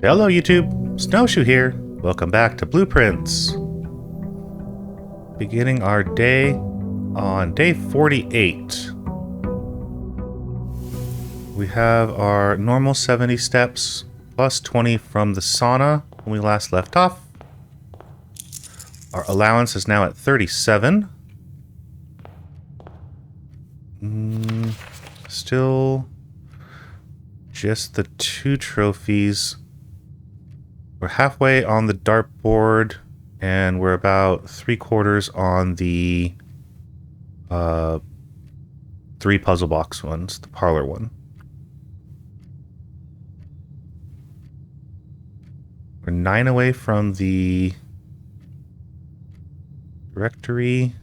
Hello YouTube, Snowshoe here. Welcome back to BluePrince. Beginning our day on day 48. We have our normal 70 steps plus 20 from the sauna when we last left off. Our allowance is now at 37. Still just the 2 trophies. We're halfway on the dartboard, and we're about 3/4 on the 3 puzzle box ones, the parlor one. We're 9 away from the directory,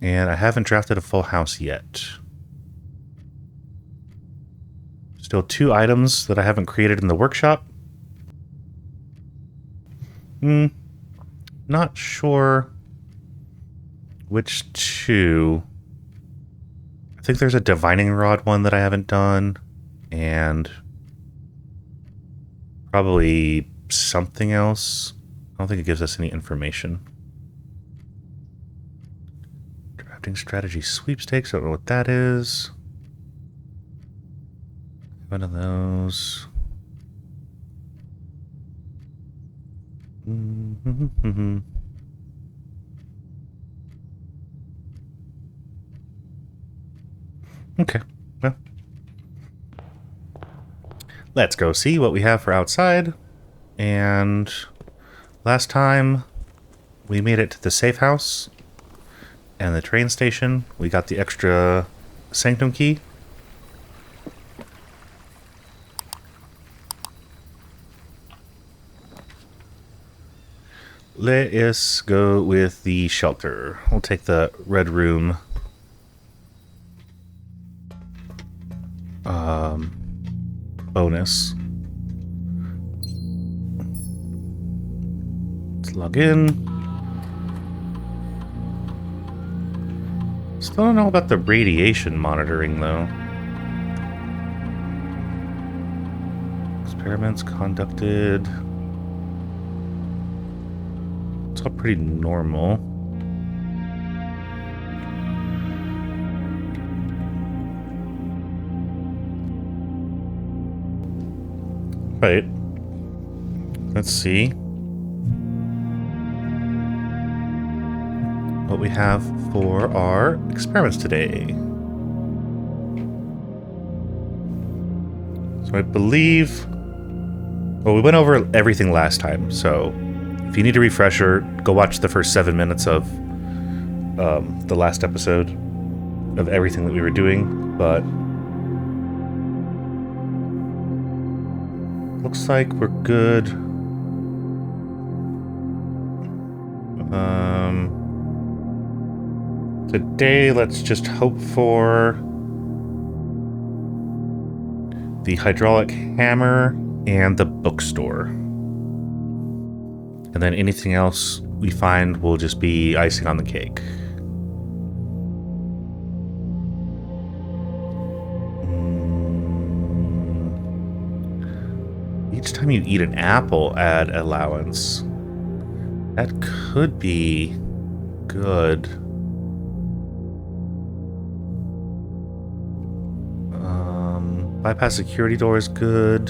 and I haven't drafted a full house yet. Still 2 items that I haven't created in the workshop. Not sure which 2. I think there's a divining rod one that I haven't done, and probably something else. I don't think it gives us any information. Drafting strategy sweepstakes, I don't know what that is. One of those. Okay, well, let's go see what we have for outside. And last time we made it to the safe house and the train station. We got the extra sanctum key. Let us go with the shelter. We'll take the red room. Bonus. Let's log in. Still don't know about the radiation monitoring, though. Experiments conducted. It's all pretty normal. Right. Let's see what we have for our experiments today. So I believe... Well, we went over everything last time, so... If you need a refresher, go watch the first 7 minutes of the last episode of everything that we were doing, but looks like we're good. Today, let's just hope for the hydraulic hammer and the bookstore. And then anything else we find will just be icing on the cake. Each time you eat an apple, add allowance. That could be good. Bypass security door is good.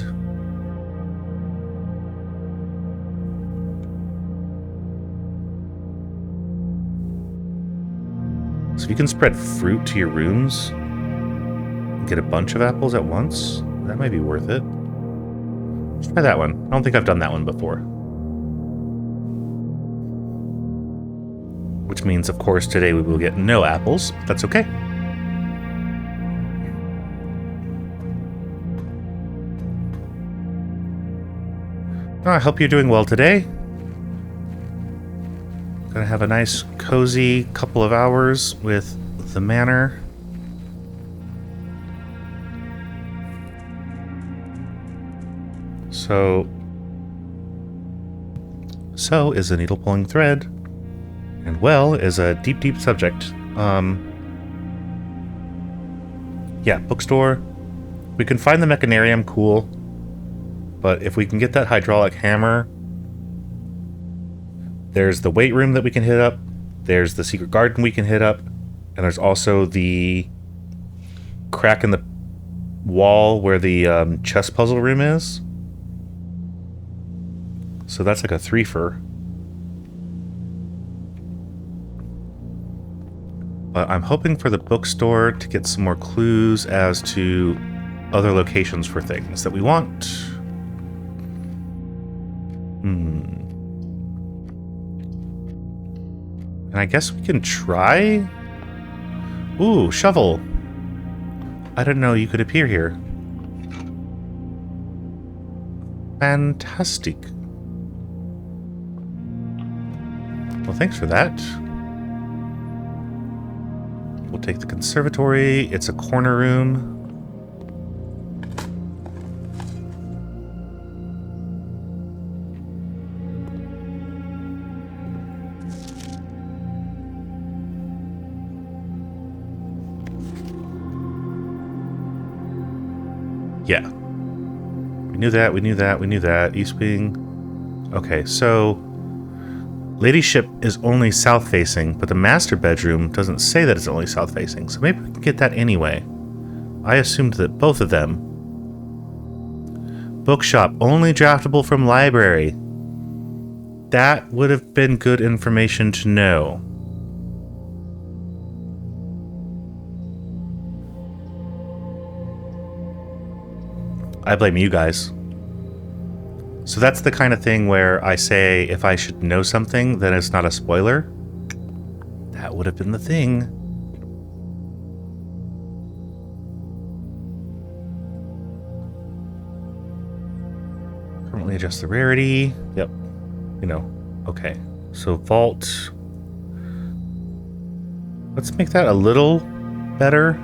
So if you can spread fruit to your rooms, get a bunch of apples at once, that might be worth it. Let's try that one. I don't think I've done that one before. Which means, of course, today we will get no apples. That's okay. I hope you're doing well today. Gonna have a nice, cozy couple of hours with the manor. So is a needle pulling thread, and well is a deep, deep subject. Yeah, bookstore. We can find the mechanarium, cool. But if we can get that hydraulic hammer, there's the weight room that we can hit up, there's the secret garden we can hit up, and there's also the crack in the wall where the chess puzzle room is. So that's like a threefer. But I'm hoping for the bookstore to get some more clues as to other locations for things that we want. And I guess we can try? Ooh, shovel. I didn't know you could appear here. Fantastic. Well, thanks for that. We'll take the conservatory. It's a corner room. Yeah. We knew that, we knew that, we knew that. East Wing. Okay, so Ladyship is only south-facing, but the master bedroom doesn't say that it's only south-facing, so maybe we can get that anyway. I assumed that both of them. Bookshop, only draftable from library. That would have been good information to know. I blame you guys. So that's the kind of thing where I say if I should know something, then it's not a spoiler. That would have been the thing. Permanently adjust the rarity. Yep. You know. Okay. So vault. Let's make that a little better.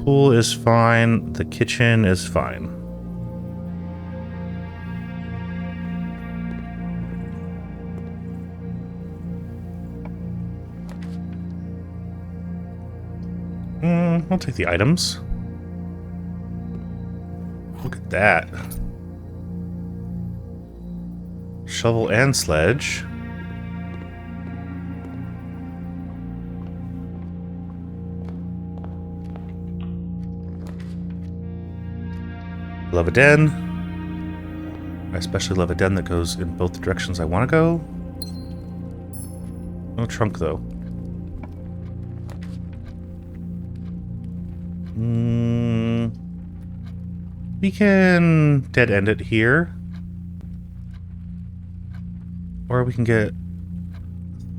Pool is fine. The kitchen is fine. I'll take the items. Look at that. Shovel and sledge. Love a den. I especially love a den that goes in both the directions I want to go. No trunk, though. We can dead end it here. Or we can get a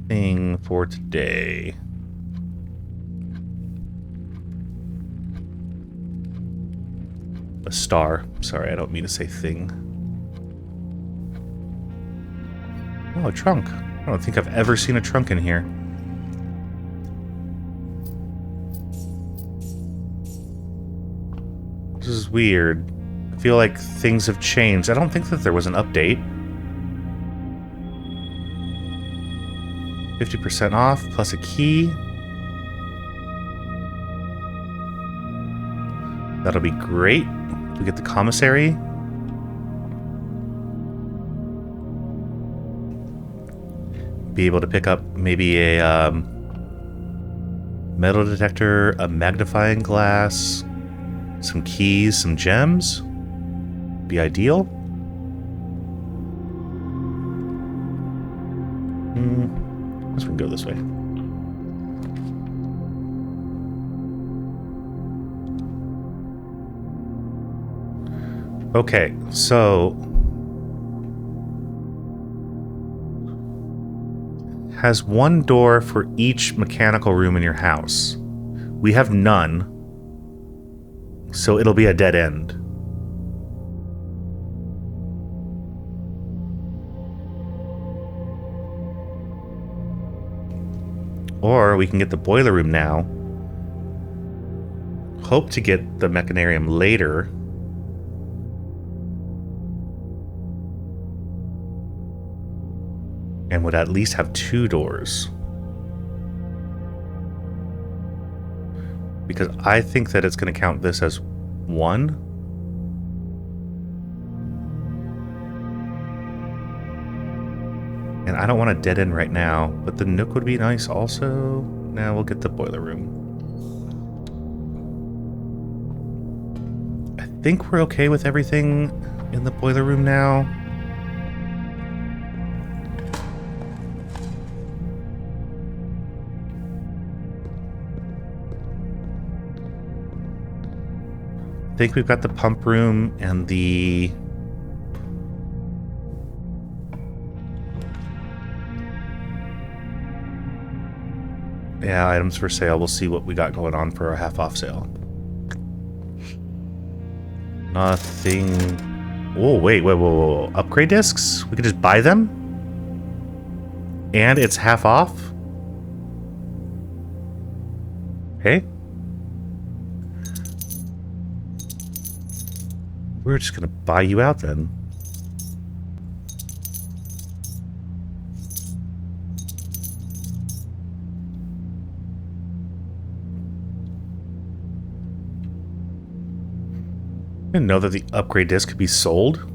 thing for today. A star. Sorry, I don't mean to say thing. Oh, a trunk. I don't think I've ever seen a trunk in here. This is weird. I feel like things have changed. I don't think that there was an update. 50% off plus a key. That'll be great. We get the commissary. Be able to pick up maybe a metal detector, a magnifying glass, some keys, some gems. Be ideal. I guess we can go this way. Okay, so has one door for each mechanical room in your house. We have none, so it'll be a dead end. Or we can get the boiler room now. Hope to get the mechanarium later. And would at least have 2 doors. because I think that it's going to count this as 1. And I don't want a dead end right now, but the nook would be nice also. Now we'll get the boiler room. I think we're okay with everything in the boiler room now. I think we've got the pump room and the... yeah, items for sale. We'll see what we got going on for our half-off sale. Nothing... oh, wait. Upgrade discs? We could just buy them? And it's half off? Okay. We're just gonna buy you out then. I didn't know that the upgrade disc could be sold.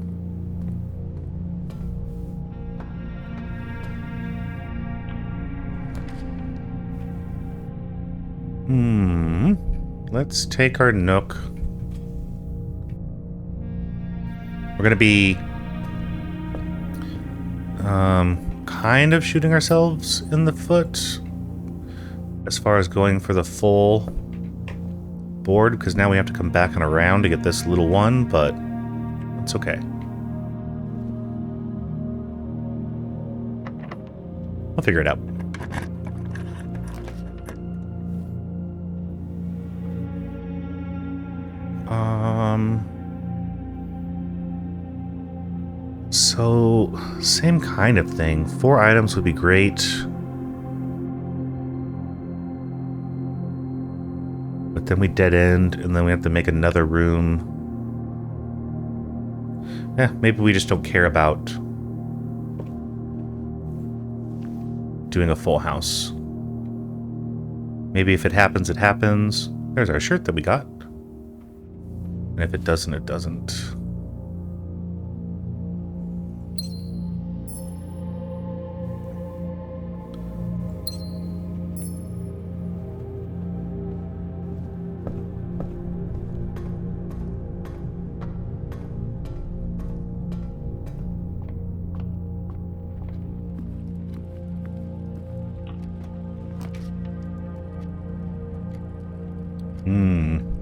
Let's take our nook. We're gonna be kind of shooting ourselves in the foot as far as going for the full board, because now we have to come back and around to get this little one, but it's okay. I'll figure it out. So, same kind of thing. 4 items would be great. But then we dead end, and then we have to make another room. Maybe we just don't care about doing a full house. Maybe if it happens, it happens. There's our shirt that we got. And if it doesn't, it doesn't.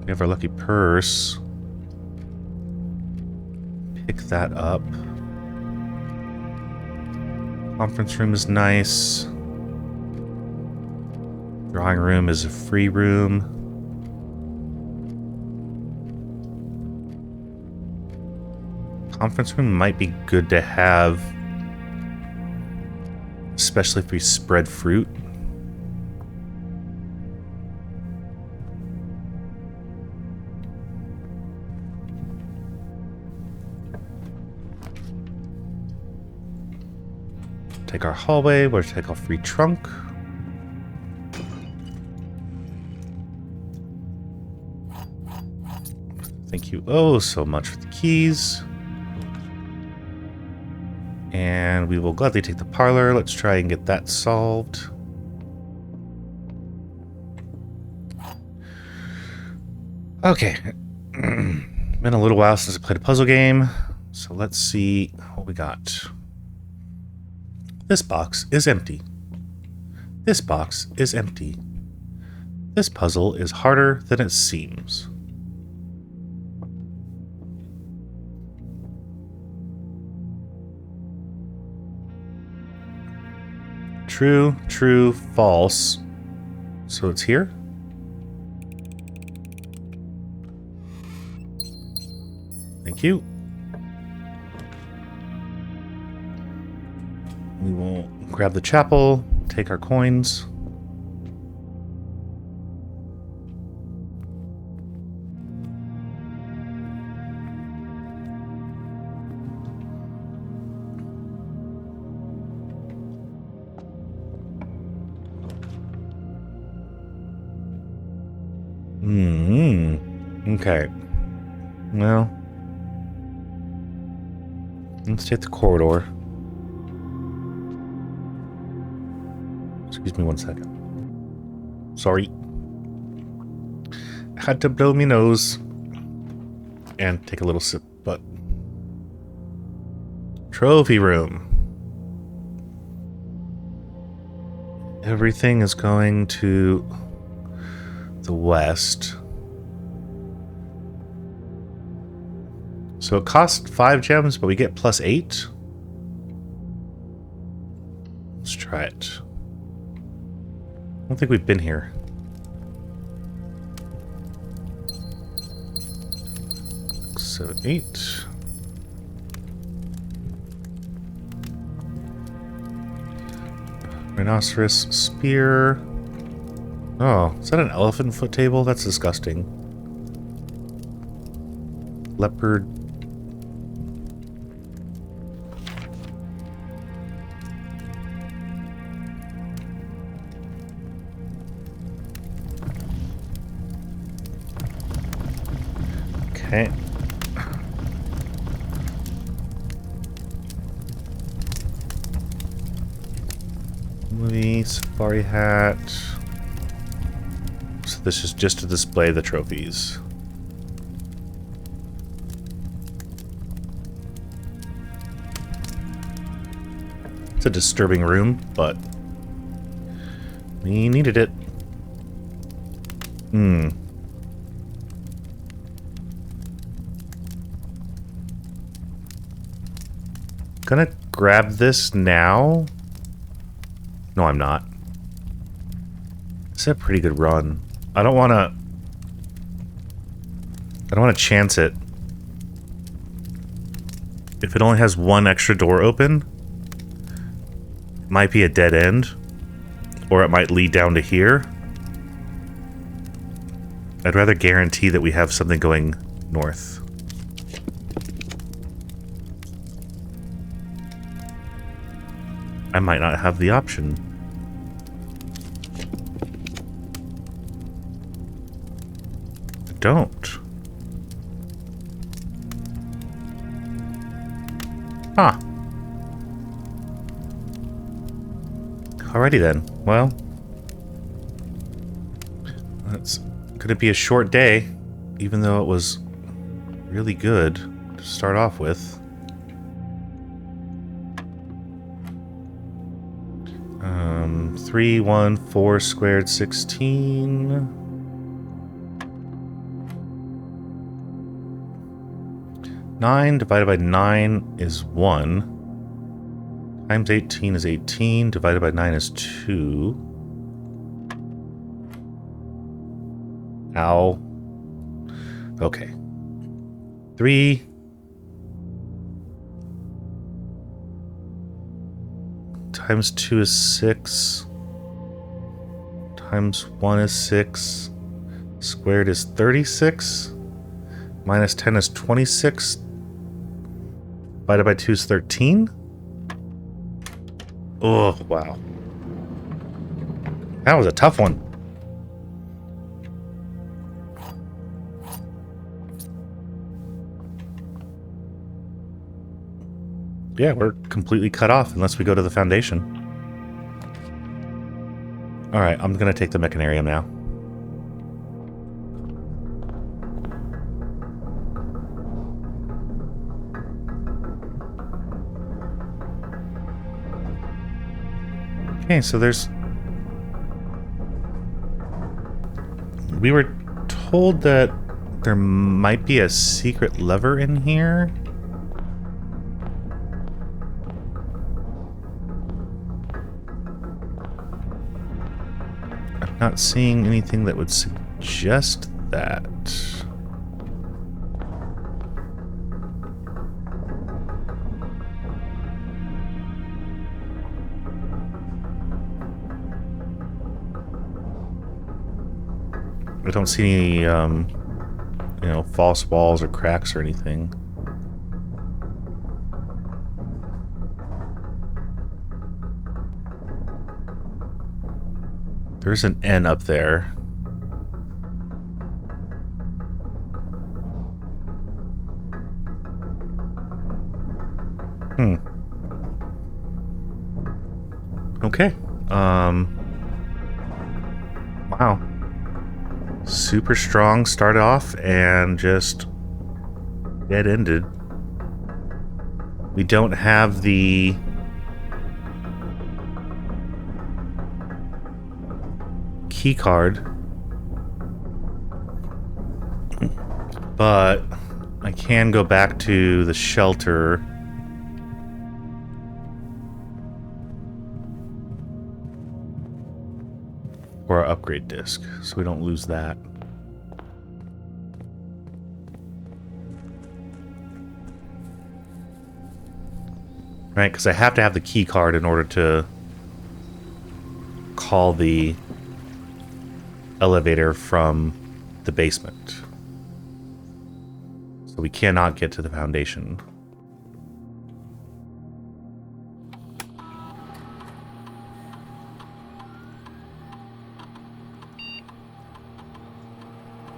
We have our lucky purse. Pick that up. Conference room is nice. Drawing room is a free room. Conference room might be good to have, especially if we spread fruit. Take our hallway, we'll take our free trunk. Thank you oh so much for the keys. And we will gladly take the parlor. Let's try and get that solved. Okay. Been a little while since I played a puzzle game, so let's see what we got. This box is empty. This box is empty. This puzzle is harder than it seems. True, true, false. So it's here? Thank you. We will grab the chapel, take our coins. Okay. Well, let's take the corridor. Excuse me 1 second. Sorry. Had to blow me nose. And take a little sip, but... Trophy room. Everything is going to the west. So it costs 5 gems, but we get +8. Let's try it. I don't think we've been here. So 8. Rhinoceros spear. Oh, is that an elephant foot table? That's disgusting. Leopard. Okay. Movie, safari hat. So this is just to display the trophies. It's a disturbing room, but we needed it. Gonna grab this now. No, I'm not. It's a pretty good run. I don't want to chance it. If it only has one extra door open, it might be a dead end, or it might lead down to here. I'd rather guarantee that we have something going north. I might not have the option. I don't. Huh. Alrighty then. Well, it's gonna be a short day, even though it was really good to start off with. 3, 1, 4 squared 16. 9 divided by 9 is 1. Times 18 is 18. Divided by 9 is 2. Ow. Okay. 3. Times 2 is 6. Times 1 is 6. Squared is 36. Minus 10 is 26. Divided by 2 is 13. Oh, wow. That was a tough one. Yeah, we're completely cut off unless we go to the Foundation. Alright, I'm gonna take the Mechanarium now. Okay, so there's... We were told that there might be a secret lever in here. I'm not seeing anything that would suggest that. I don't see any, you know, false walls or cracks or anything. There's an N up there. Okay. Wow. Super strong start off and just dead ended. We don't have the key card, but I can go back to the shelter for our upgrade disc, so we don't lose that. Right, because I have to have the key card in order to call the elevator from the basement. So we cannot get to the foundation.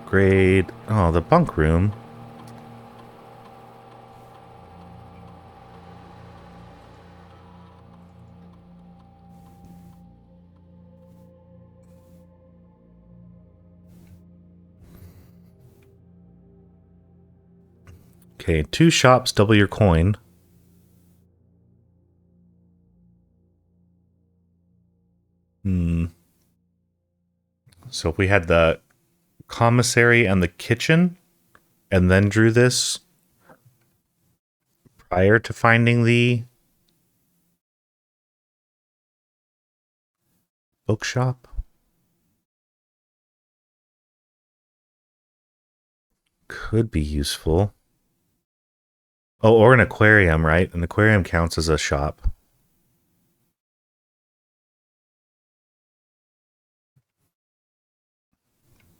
Grade. Oh, the bunk room. Okay, 2 shops, double your coin. So if we had the commissary and the kitchen, and then drew this prior to finding the bookshop. Could be useful. Oh, or an aquarium, right? An aquarium counts as a shop.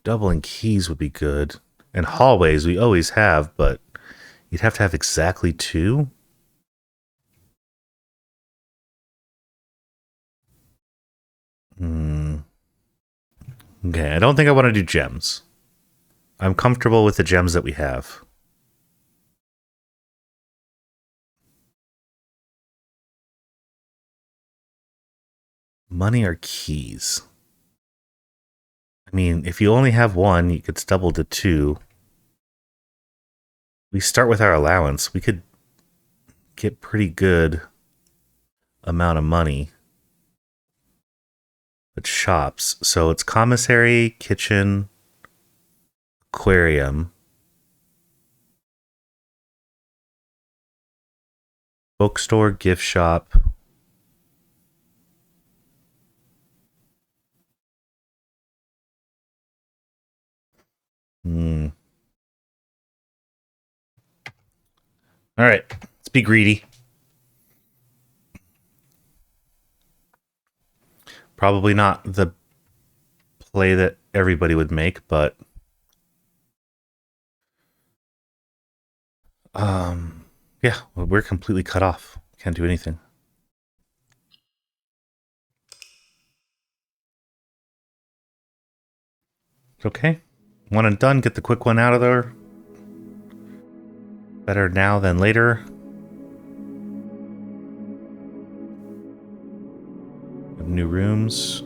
Doubling keys would be good. And hallways we always have, but you'd have to have exactly 2. Okay, I don't think I want to do gems. I'm comfortable with the gems that we have. Money or keys? I mean, if you only have 1, you could double to 2. We start with our allowance. We could get pretty good amount of money. But shops. So it's commissary, kitchen, aquarium, bookstore, gift shop. All right, let's be greedy. Probably not the play that everybody would make, but yeah, we're completely cut off. Can't do anything. Okay. One and done. Get the quick one out of there. Better now than later. New rooms.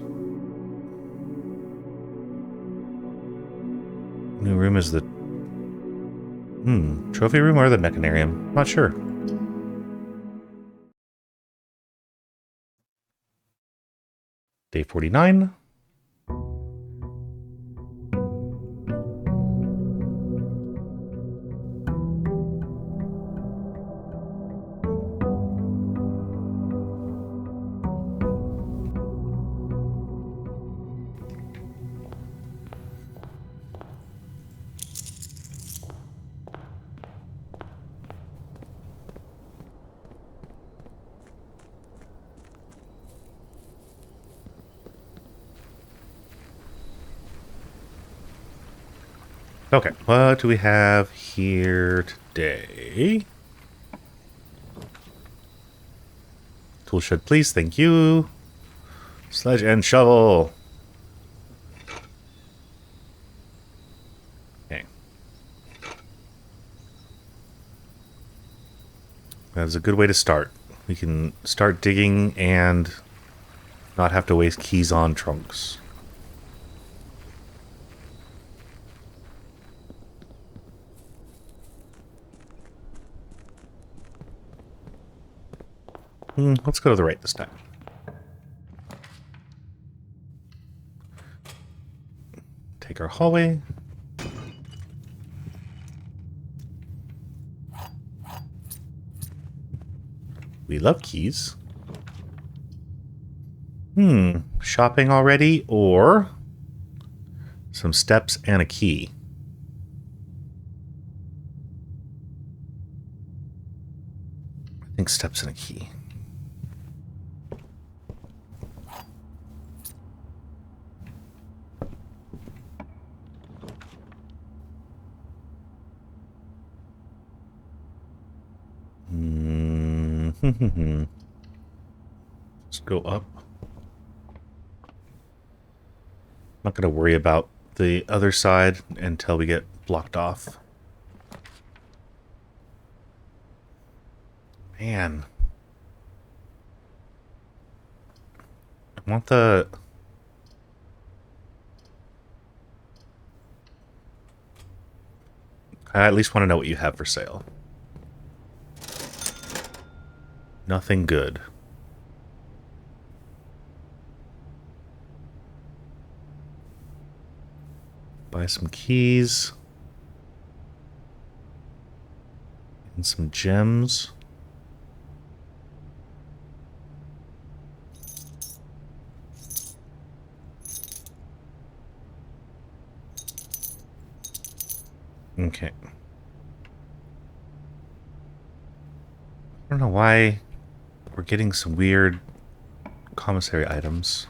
New room is the... trophy room or the mechanarium? Not sure. Day 49. Okay, what do we have here today? Tool shed, please. Thank you. Sledge and shovel. Okay. That's a good way to start. We can start digging and Not have to waste keys on trunks. Let's go to the right this time. Take our hallway. We love keys. Shopping already, or some steps and a key. I think steps and a key. Let's go up. Not going to worry about the other side until we get blocked off. Man. I want the... I at least want to know what you have for sale. Nothing good. Buy some keys. And some gems. Okay. I don't know why we're getting some weird commissary items.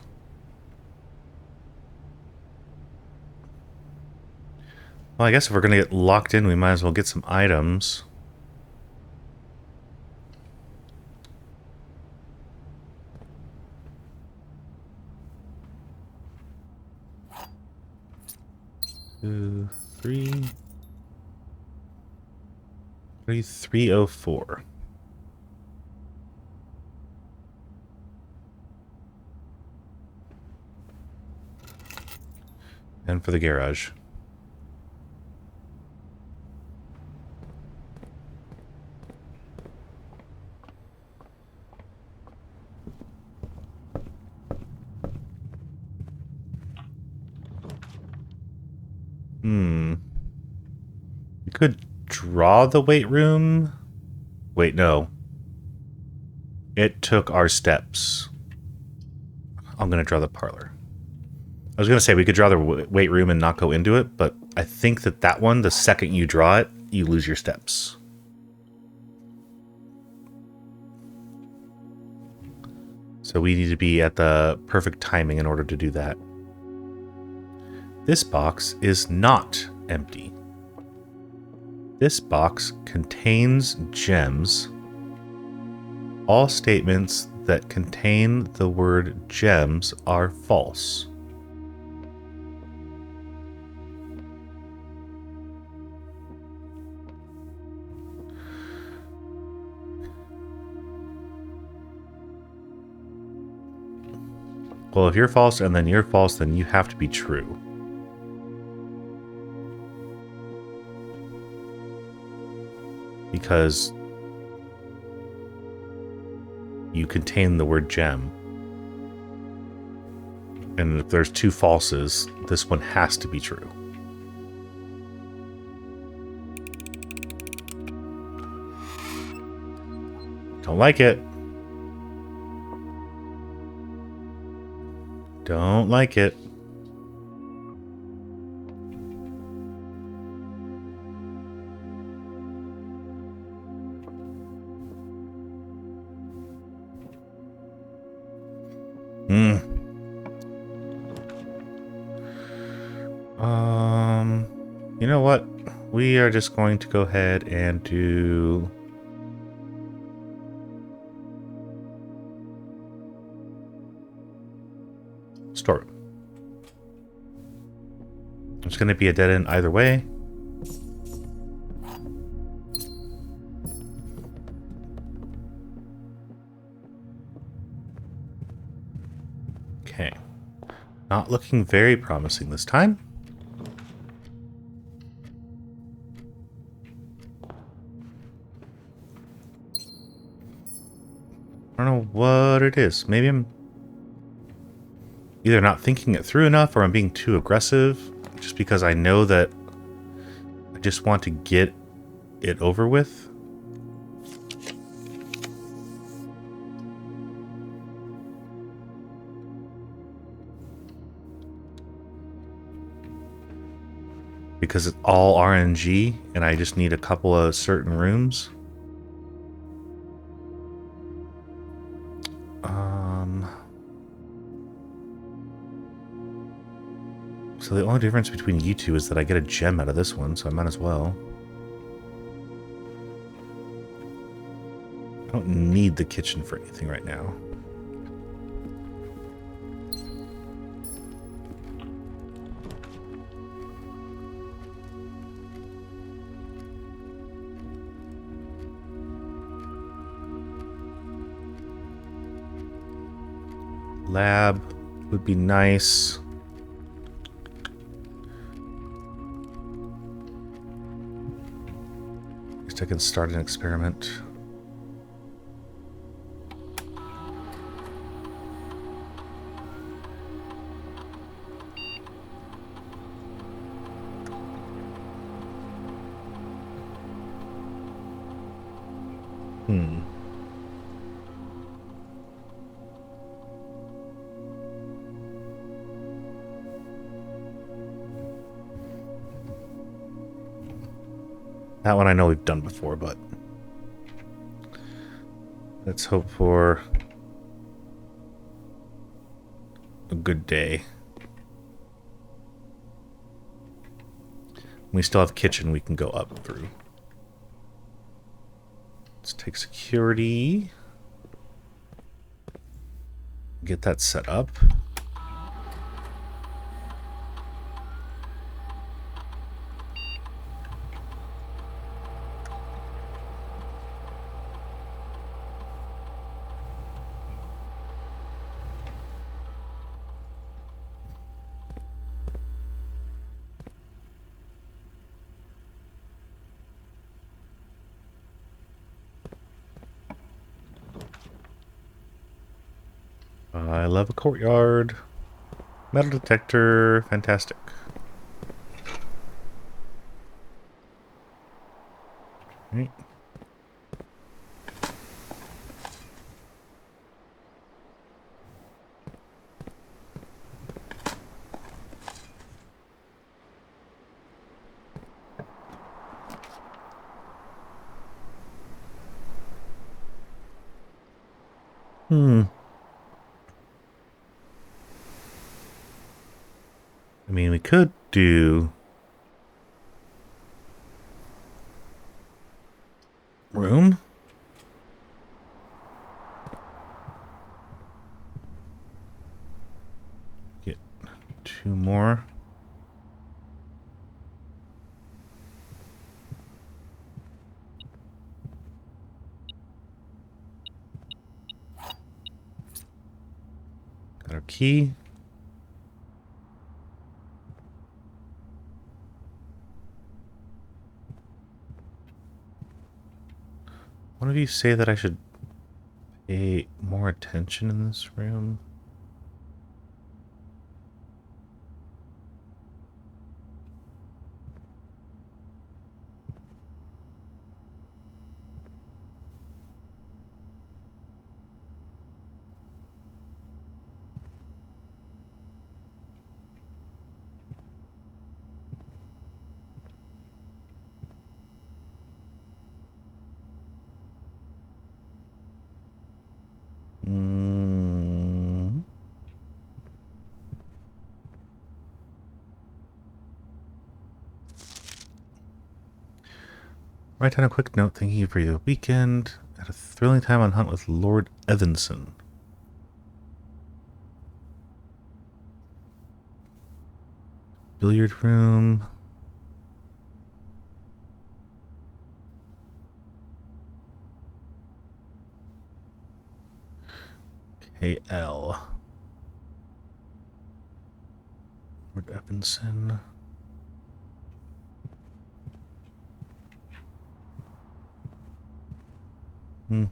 Well, I guess if we're going to get locked in, we might as well get some items. Two, three. 304. And for the garage. We could draw the weight room. Wait, no. It took our steps. I'm going to draw the parlor. I was going to say we could draw the weight room and not go into it, but I think that one, the second you draw it, you lose your steps. So we need to be at the perfect timing in order to do that. This box is not empty. This box contains gems. All statements that contain the word gems are false. Well, if you're false and then you're false, then you have to be true. Because you contain the word gem. And if there's two falses, this one has to be true. Don't like it. Don't like it. You know what? We are just going to go ahead and do... storeroom. It's going to be a dead end either way. Not looking very promising this time. I don't know what it is. Maybe I'm either not thinking it through enough or I'm being too aggressive just because I know that I just want to get it over with. Because it's all RNG and I just need a couple of certain rooms. So the only difference between you two is that I get a gem out of this one, so I might as well. I don't need the kitchen for anything right now. Lab would be nice. At least I can start an experiment. That one I know we've done before, but let's hope for a good day. We still have kitchen we can go up through. Let's take security. Get that set up. I love a courtyard. Metal detector, fantastic. Right. I mean, we could do room. Get 2 more. Got our key. One of you say that I should pay more attention in this room. Write down a quick note thanking you for your weekend. Had a thrilling time on hunt with Lord Evanson. Billiard room. KL. Lord Evanson. Hmm.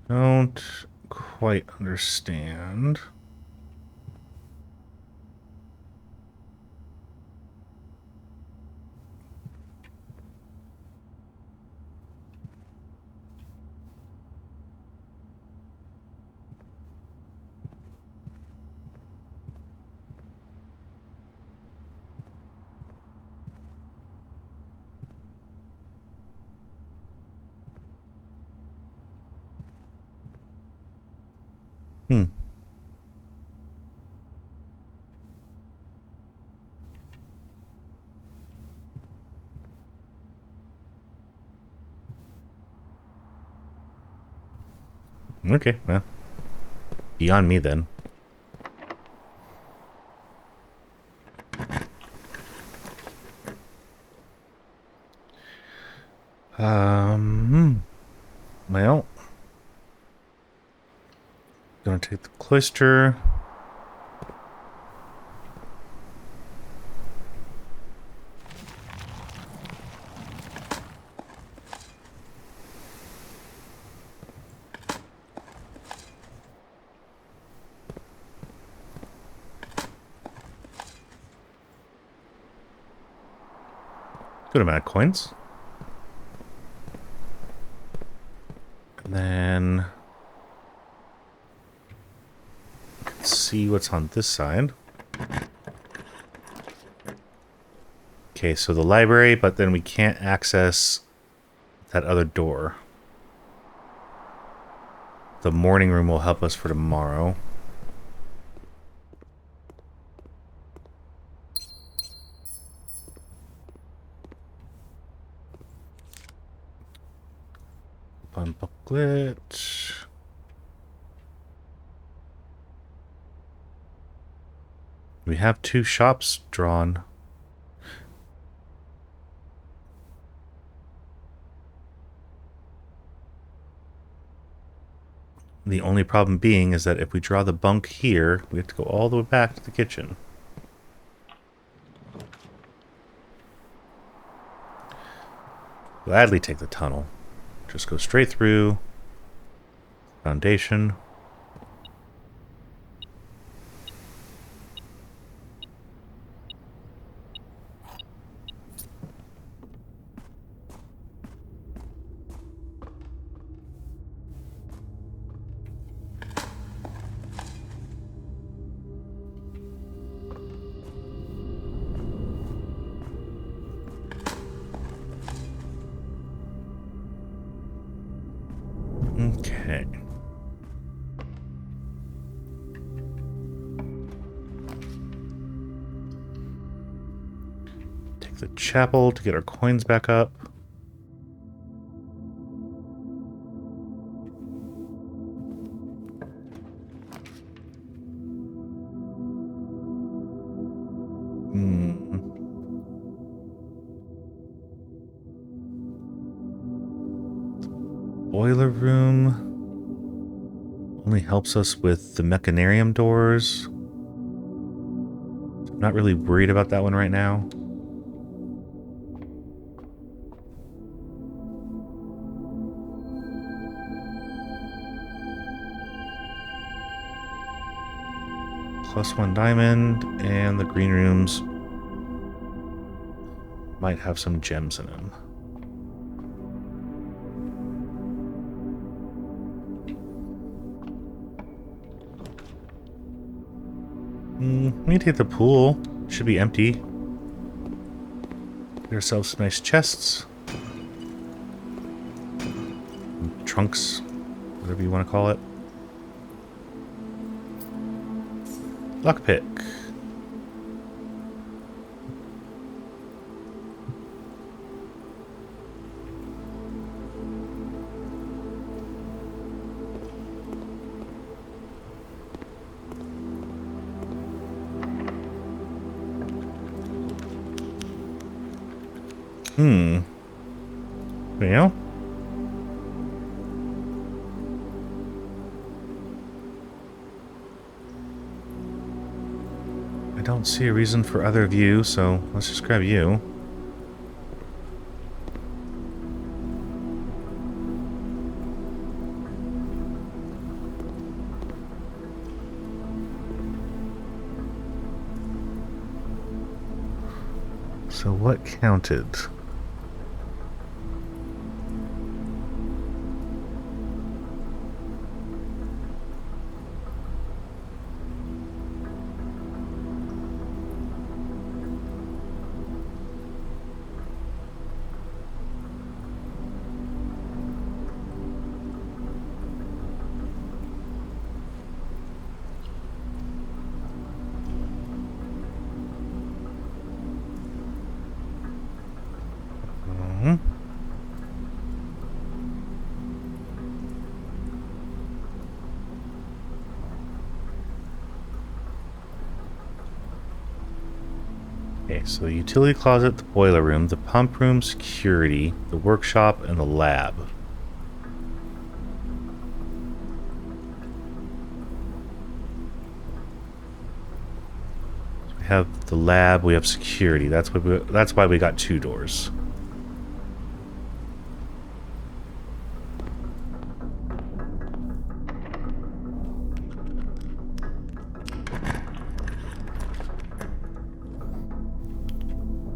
Don't quite understand. Hmm. Okay, well. Beyond me then. Well. Gonna take the cloister. Good amount of coins. And then let's see what's on this side. Okay, so the library, but then we can't access that other door. The morning room will help us for tomorrow. Fun booklet. We have 2 shops drawn. The only problem being is that if we draw the bunk here, we have to go all the way back to the kitchen. Gladly take the tunnel. Just go straight through. Foundation. Okay. Take the chapel to get our coins back up. Boiler room only helps us with the mechanarium doors. I'm not really worried about that one right now. +1 diamond, and the green rooms might have some gems in them. Let me take the pool. Should be empty. Get ourselves some nice chests. Trunks. Whatever you want to call it. Lockpick. Well, I don't see a reason for other of you, so let's just grab you. So what counted? Okay, so the utility closet, the boiler room, the pump room, security, the workshop, and the lab. So we have the lab, we have security. That's why we got 2 doors.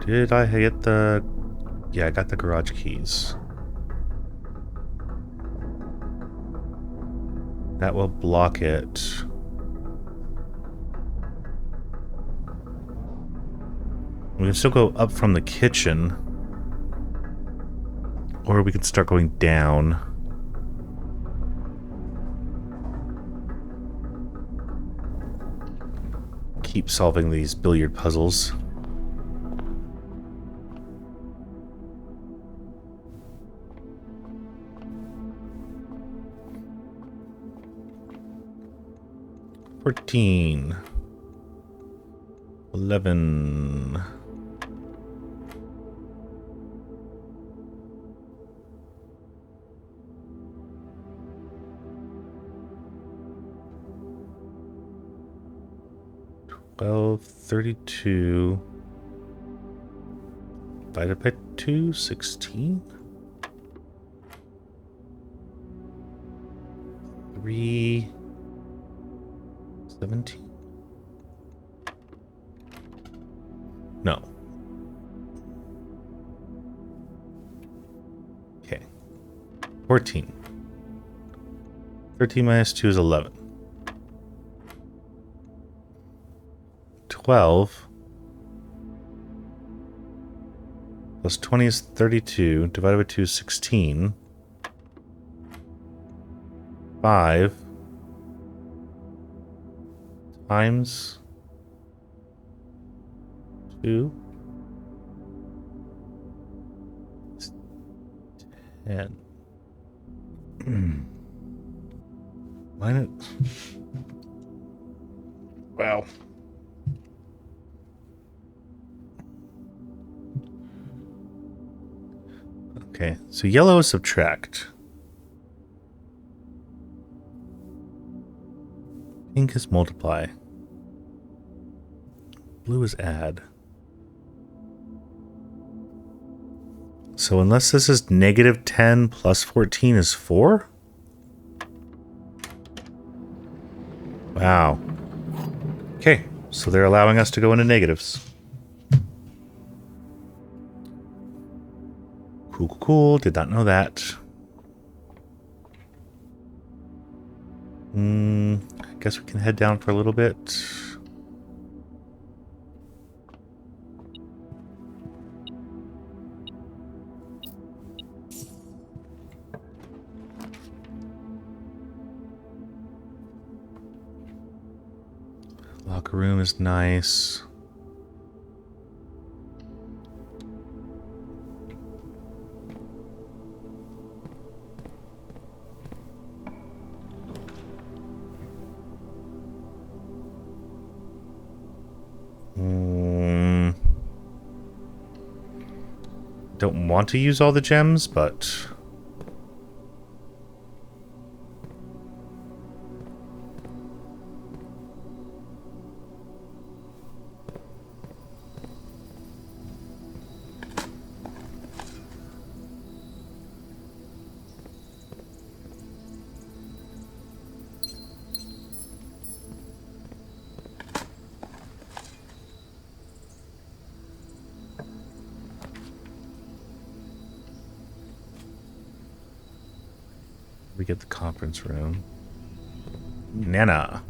Did I get the... Yeah, I got the garage keys. That will block it. We can still go up from the kitchen. Or we can start going down. Keep solving these billiard puzzles. $14. $11. $12.32 divided by 2, 16. 3, 17. No. Okay. 14. 13 minus 2 is 11. 12 plus 20 is 32. Divided by 2 is 16. 5 times 2 is 10. Minus... Wow. Okay, so yellow is subtract. Pink is multiply. Blue is add. So unless this is negative 10 plus 14 is 4? Wow. Okay, so they're allowing us to go into negatives. Cool, cool, cool. Did not know that. I guess we can head down for a little bit. Locker room is nice. Don't want to use all the gems, but... we get the conference room. Nana.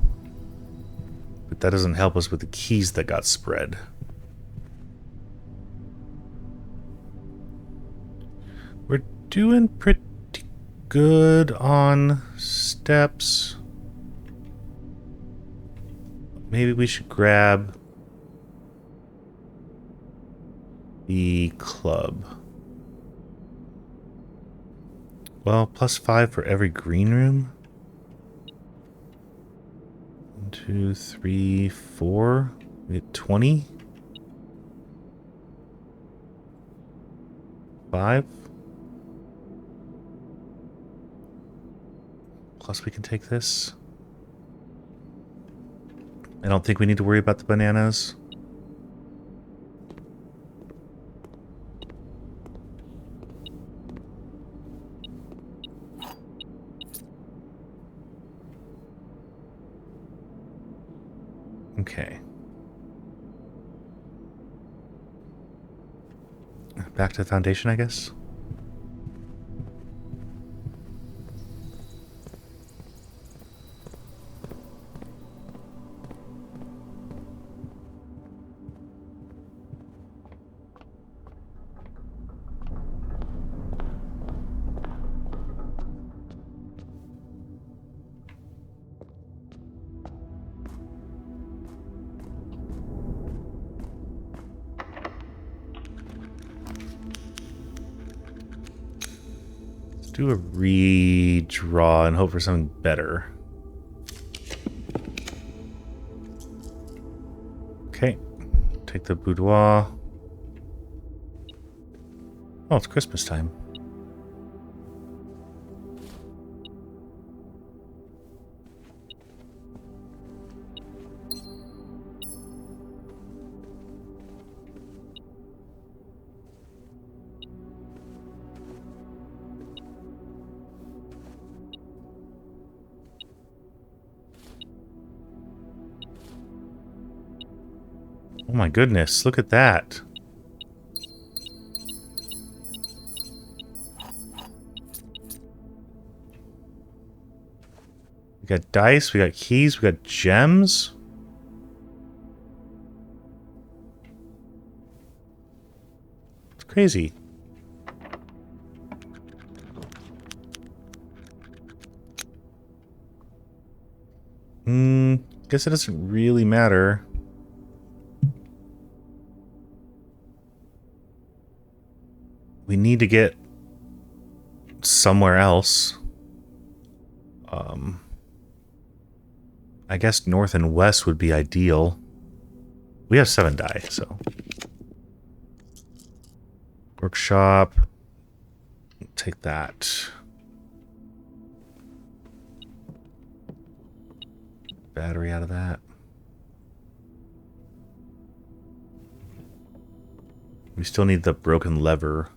But that doesn't help us with the keys that got spread. We're doing pretty good on steps. Maybe we should grab the club. Well, +5 for every green room. 1, 2, 3, 4. We get 20. 5. Plus we can take this. I don't think we need to worry about the bananas. Okay. Back to the foundation, I guess. Do a redraw and hope for something better. Okay. Take the boudoir. Oh, it's Christmas time. Oh my goodness, look at that. We got dice, we got keys, we got gems. It's crazy. Guess it doesn't really matter. We need to get somewhere else. I guess north and west would be ideal. We have 7 die, so. Workshop. Take that. Battery out of that. We still need the broken lever.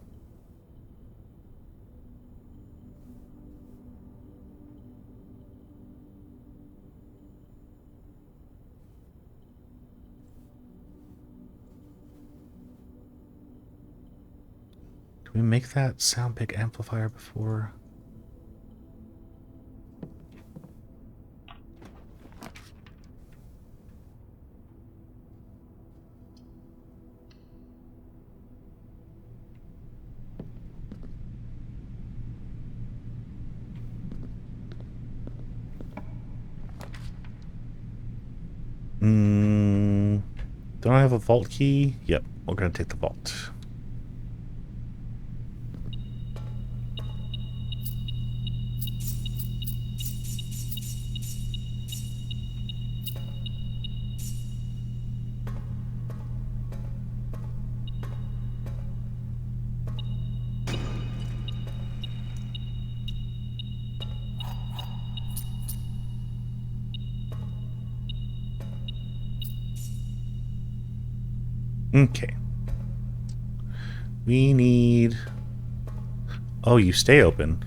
Did we make that sound big amplifier before? Don't I have a vault key? Yep, we're gonna take the vault. Okay. We need... Oh, you stay open.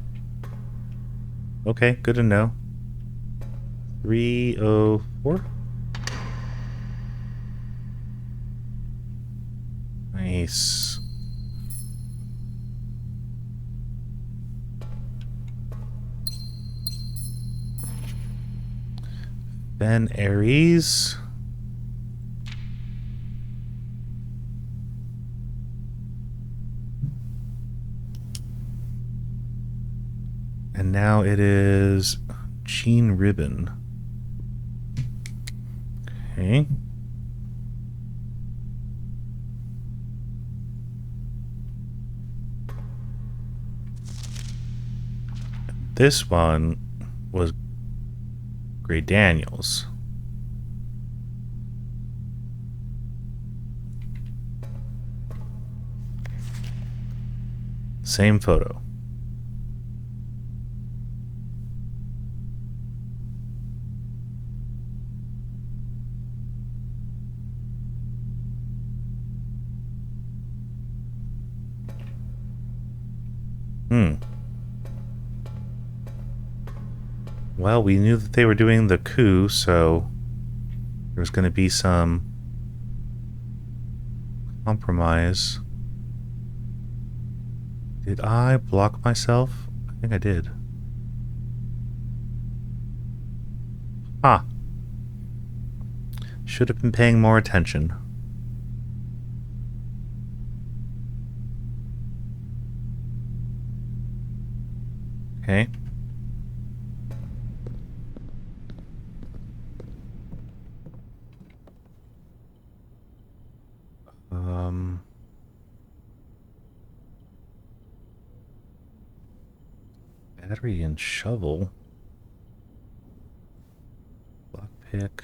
Okay, good to know. 304? Nice. Ben Aries. And now it is Jean Ribbon. Okay. This one was Gray Daniels. Same photo. Well, we knew that they were doing the coup, so there was going to be some compromise. Did I block myself? I think I did. Ah. Should have been paying more attention. Okay. Battery and shovel. Lockpick.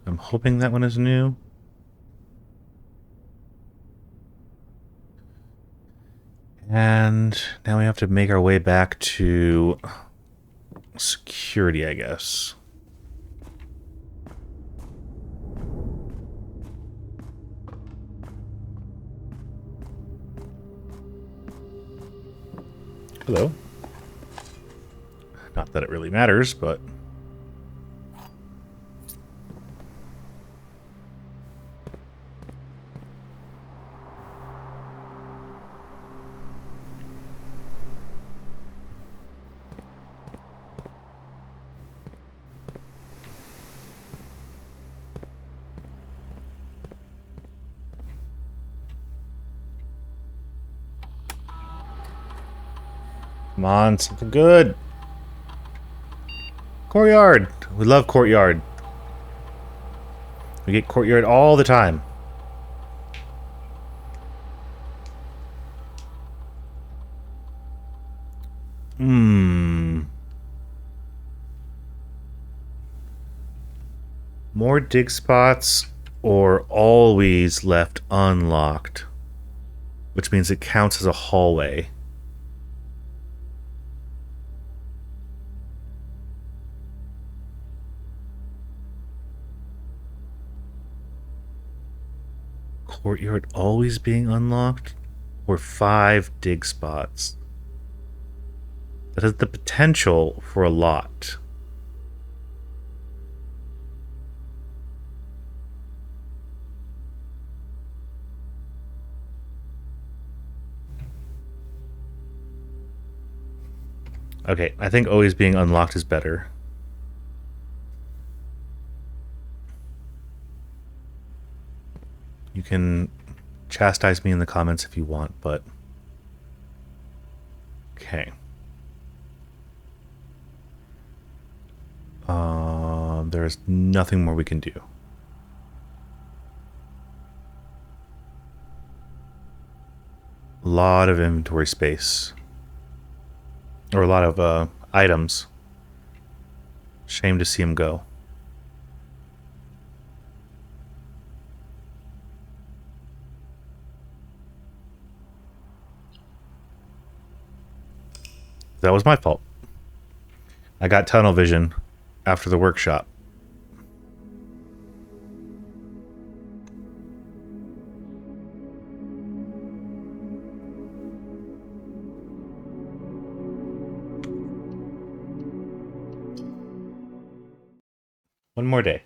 I'm hoping that one is new. And now we have to make our way back to security, I guess. Hello. Not that it really matters, but... Come on, something good. Courtyard. We love courtyard. We get courtyard all the time. More dig spots or always left unlocked, which means it counts as a hallway. Courtyard always being unlocked, or 5 dig spots. That has the potential for a lot. Okay, I think always being unlocked is better. You can chastise me in the comments if you want, but... Okay. There's nothing more we can do. A lot of inventory space. Or a lot of items. Shame to see him go. That was my fault. I got tunnel vision after the workshop. One more day.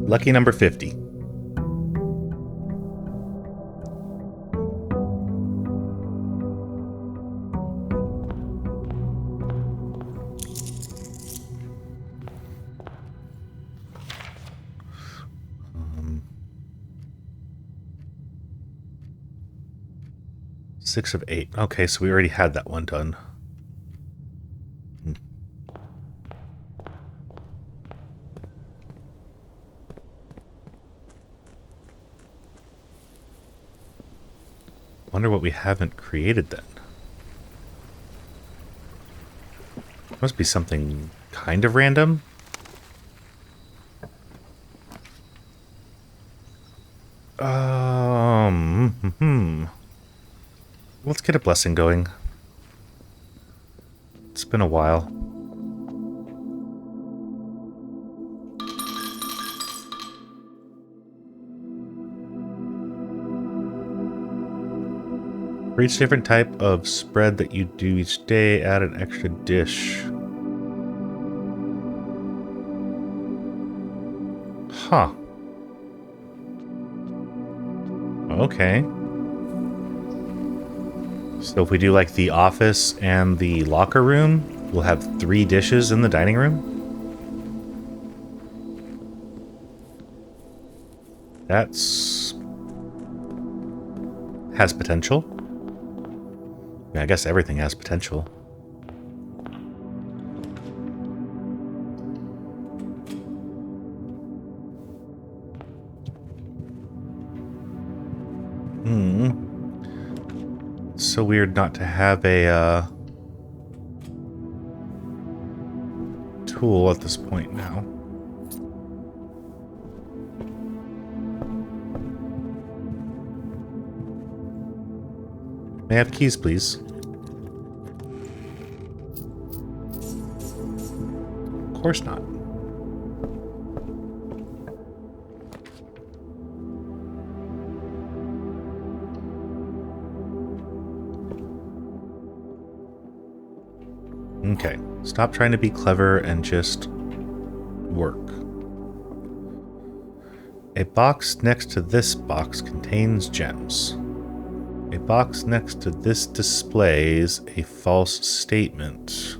Lucky number 50. Six of 8. Okay, so we already had that one done. Wonder what we haven't created then. Must be something kind of random. Let's get a blessing going. It's been a while. For each different type of spread that you do each day, add an extra dish. Huh. Okay. So if we do like the office and the locker room, we'll have 3 dishes in the dining room? That's... has potential. Yeah, I guess everything has potential. It's so weird not to have a tool at this point now. May I have keys, please? Of course not. Okay, stop trying to be clever and just work. A box next to this box contains gems. A box next to this displays a false statement.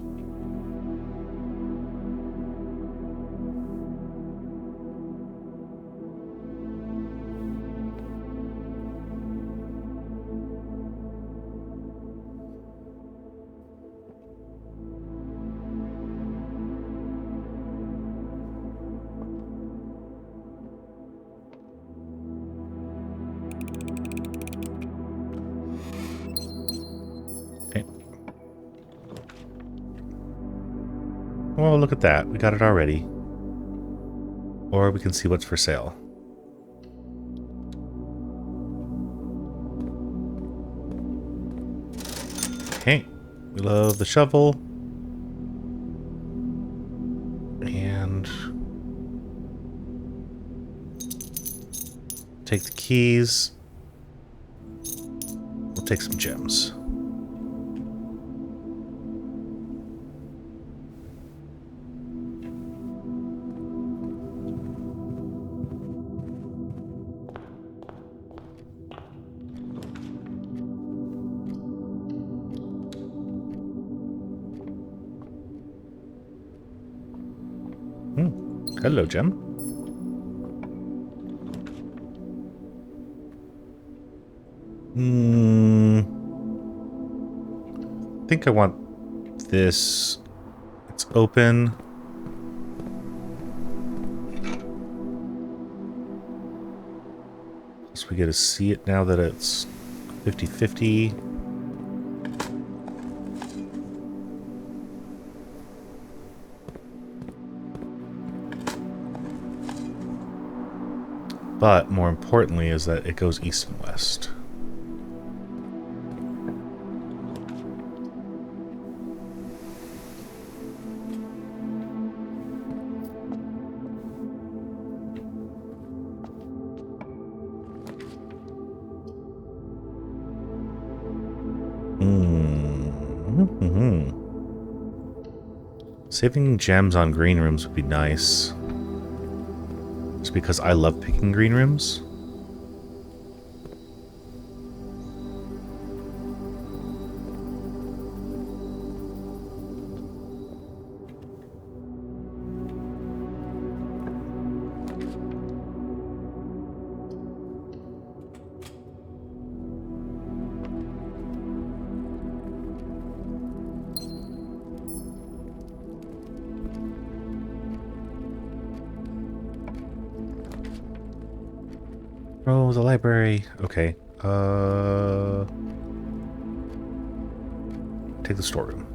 Oh, look at that. We got it already. Or we can see what's for sale. Okay. We love the shovel. And... take the keys. We'll take some gems. Hello, Gem. I think I want this. It's open. So we get to see it now that it's 50-50. But more importantly is that it goes east and west. Saving gems on green rooms would be nice. Just because I love picking green rooms. Oh, the library. Okay. Take the storeroom.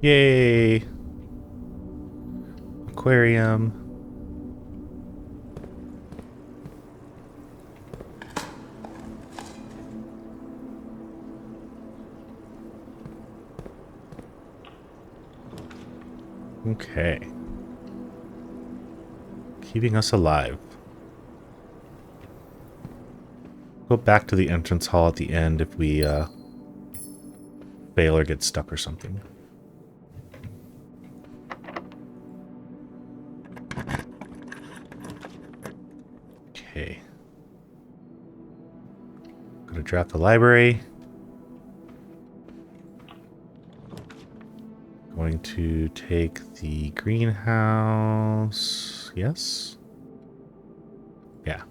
Yay! Aquarium. Okay. Keeping us alive. Go back to the entrance hall at the end if we fail or get stuck or something. Okay. Gonna draft the library. Going to take the greenhouse. Yes? Yeah.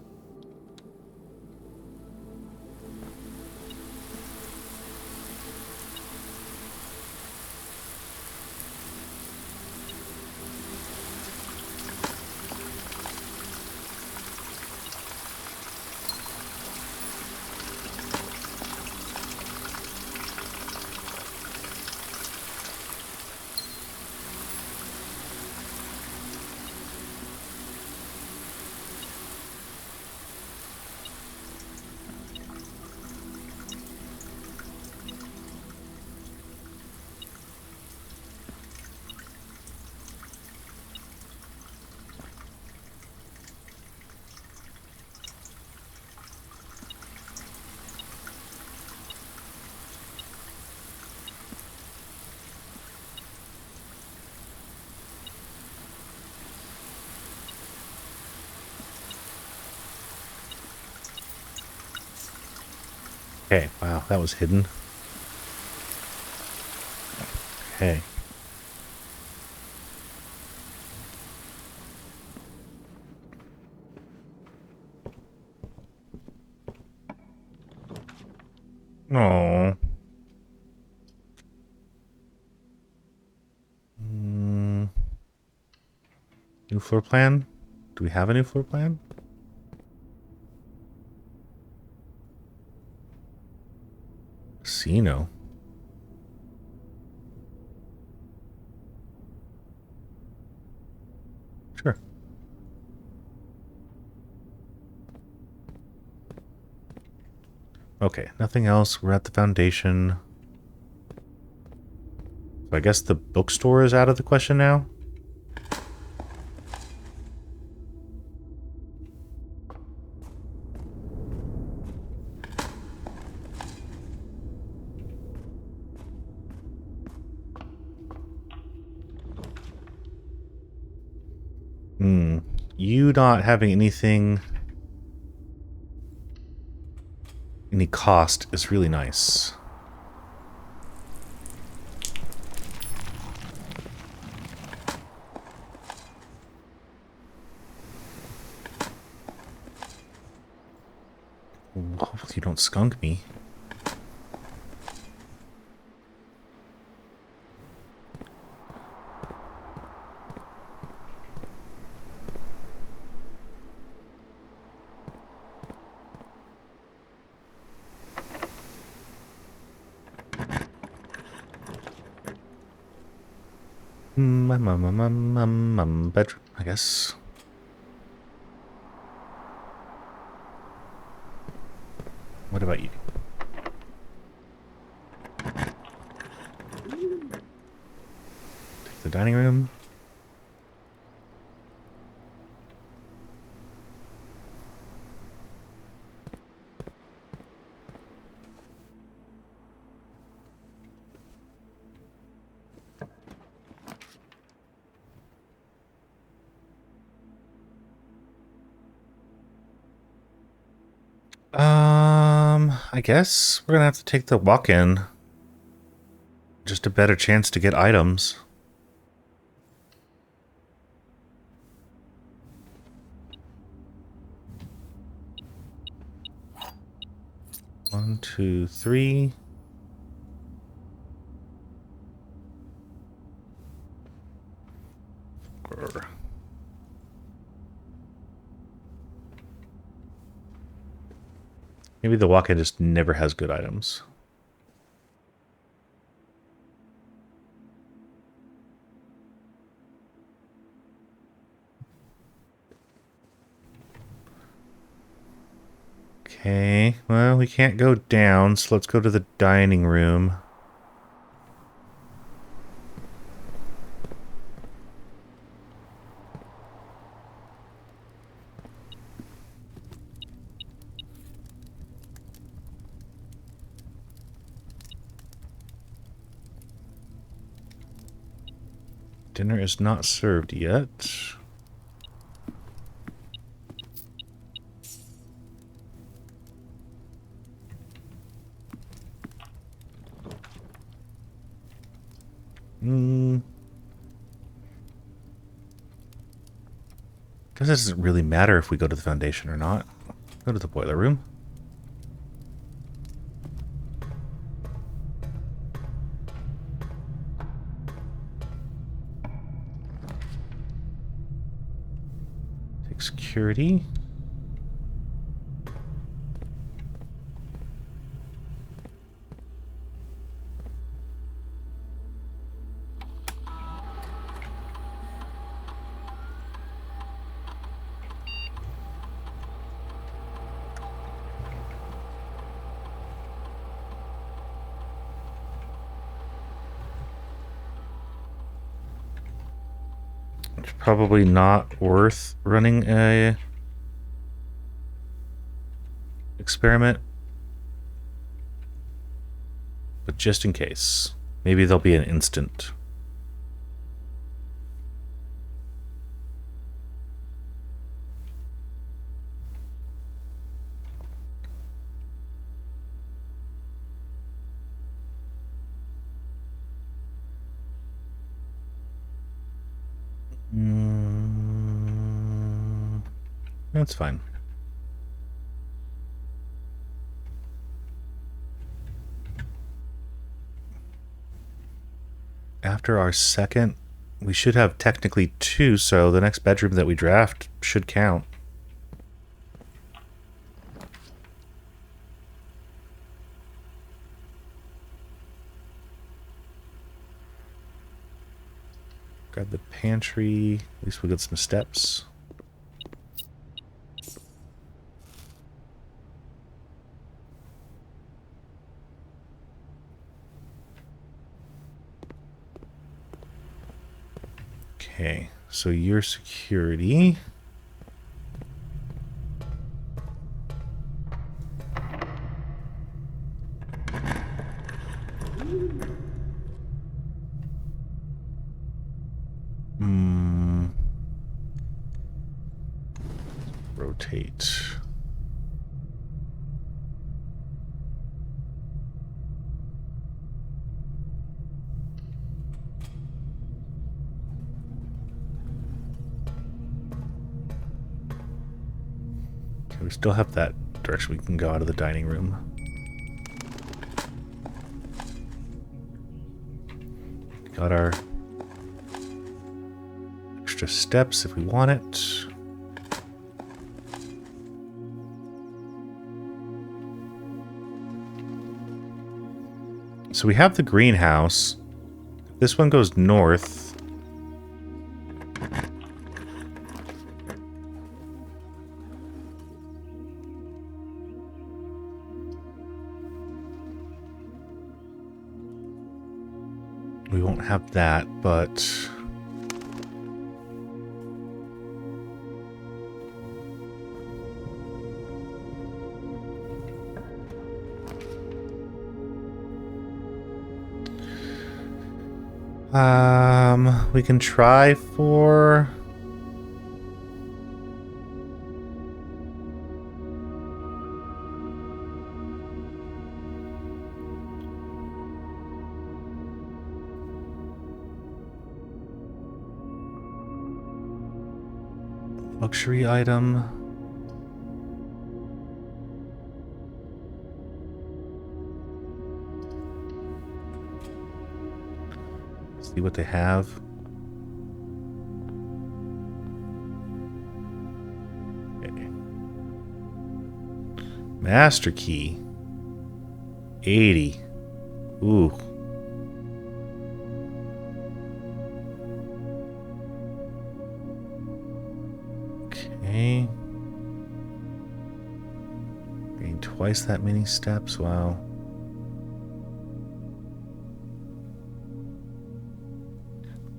Okay, wow, that was hidden. Okay. Oh. New floor plan? Do we have a new floor plan? Casino. Sure. Okay, nothing else. We're at the foundation. So I guess the bookstore is out of the question now? you not having anything, any cost is really nice. Hopefully you don't skunk me. Bedroom, I guess. What about you? Take the dining room. I guess we're gonna have to take the walk-in. Just a better chance to get items. One, two, three. Grr. Maybe the walk-in just never has good items. Okay, well, we can't go down, so let's go to the dining room. Dinner is not served yet. Guess it doesn't really matter if we go to the foundation or not. Go to the boiler room. Take security. It's probably not worth running a experiment, but just in case, maybe there'll be an instant. That's fine. After our second, we should have technically 2, so the next bedroom that we draft should count. Grab the pantry. At least we'll get some steps. Okay, so your security. Rotate. Okay, we still have that direction we can go out of the dining room. Got our extra steps if we want it. So we have the greenhouse. This one goes north. We won't have that, but... we can try for... luxury item. See what they have. Okay. Master key. 80. Ooh. Okay. Gain twice that many steps. Wow.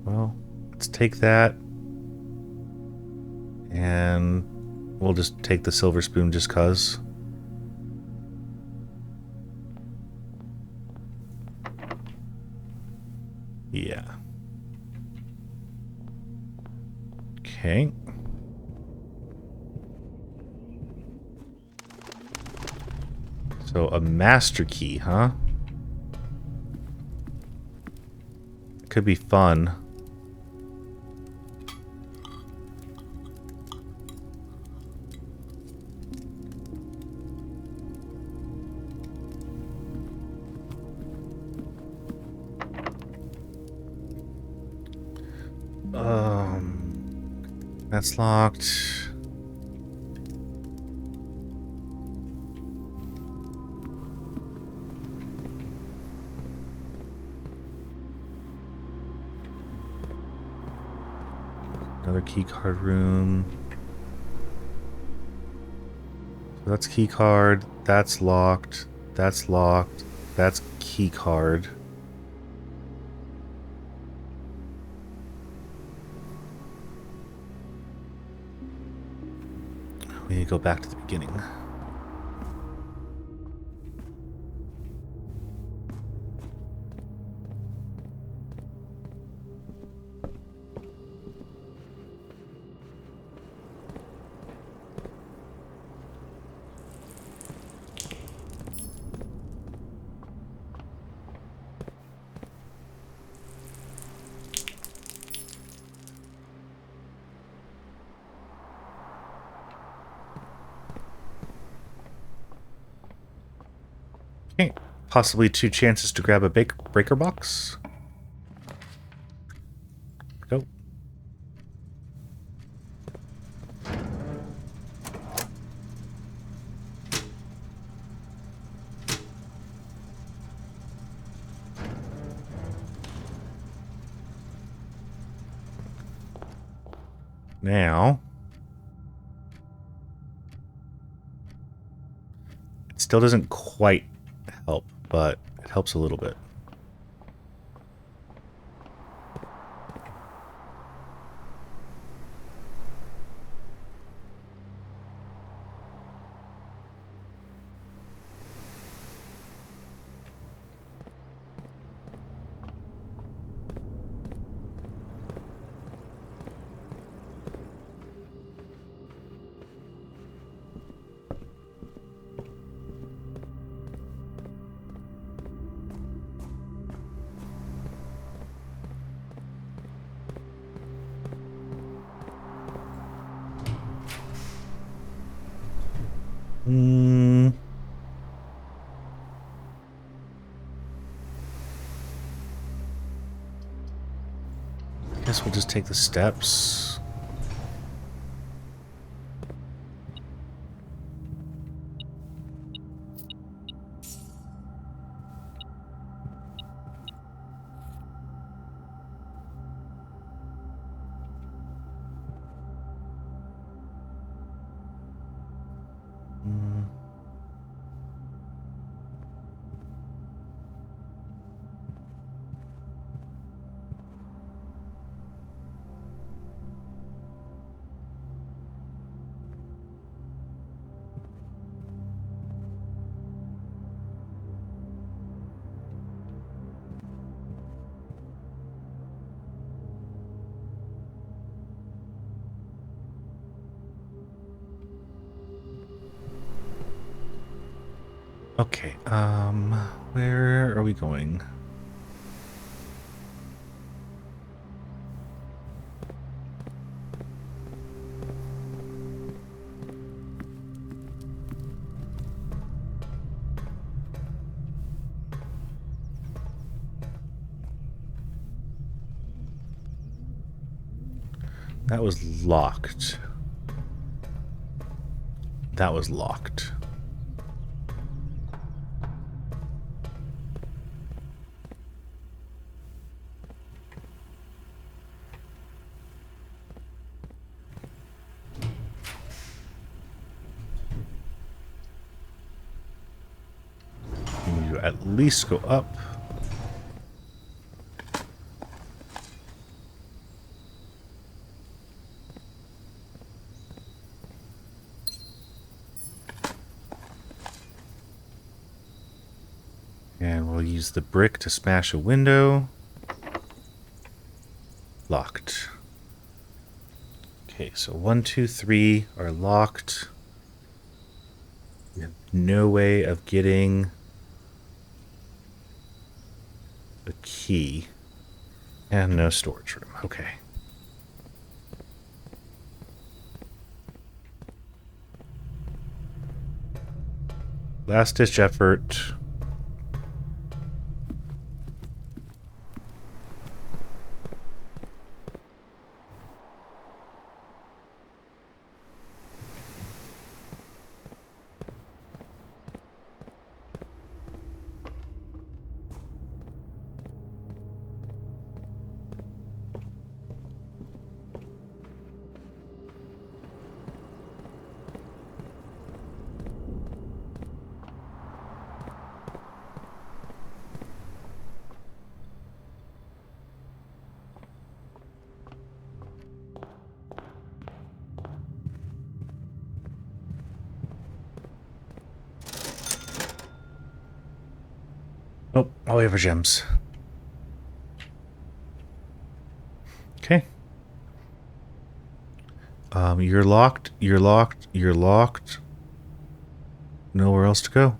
Well, let's take that. And we'll just take the silver spoon just 'cause. Yeah. Okay. So a master key, huh? Could be fun. That's locked. Another key card room. So that's key card. That's locked. That's locked. That's key card. We need to go back to the beginning. Okay, possibly 2 chances to grab a breaker box. Go. Now, it still doesn't quite help, but it helps a little bit. Hmm. I guess we'll just take the steps. Okay, where are we going? That was locked. That was locked. We need to at least go up. And we'll use the brick to smash a window. Locked. Okay, so 1, 2, 3 are locked. We have no way of getting a key. And no storage room. Okay. Last-ditch effort. Oh, all we have are gems. Okay. You're locked, you're locked, you're locked. Nowhere else to go.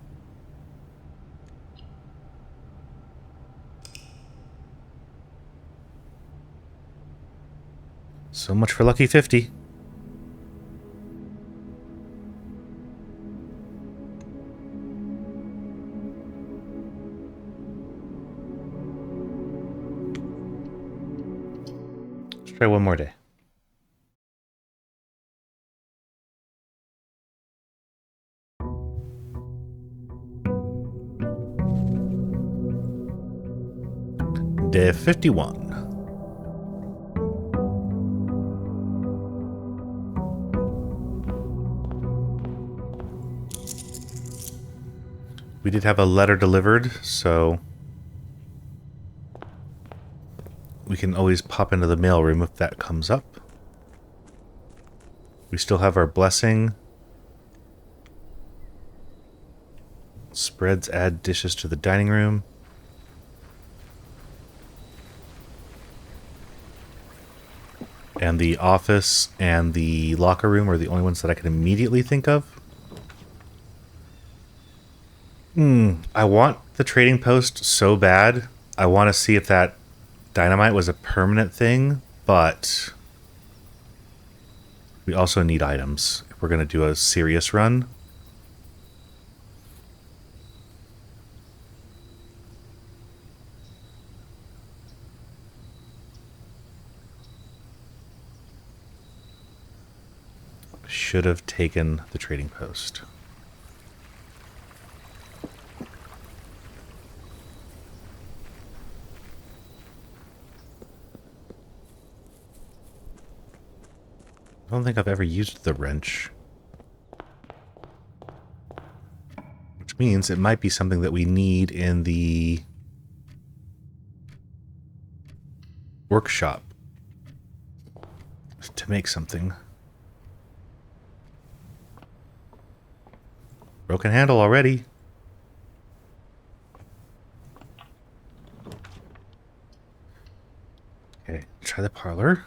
So much for Lucky 50. Let's try one more day. Day 51. We did have a letter delivered, so we can always pop into the mailroom if that comes up. We still have our blessing. Spreads add dishes to the dining room. And the office and the locker room are the only ones that I can immediately think of. I want the trading post so bad. I want to see if that dynamite was a permanent thing, but we also need items if we're going to do a serious run. Should have taken the trading post. I don't think I've ever used the wrench. Which means it might be something that we need in the workshop to make something. Broken handle already. Okay, try the parlor.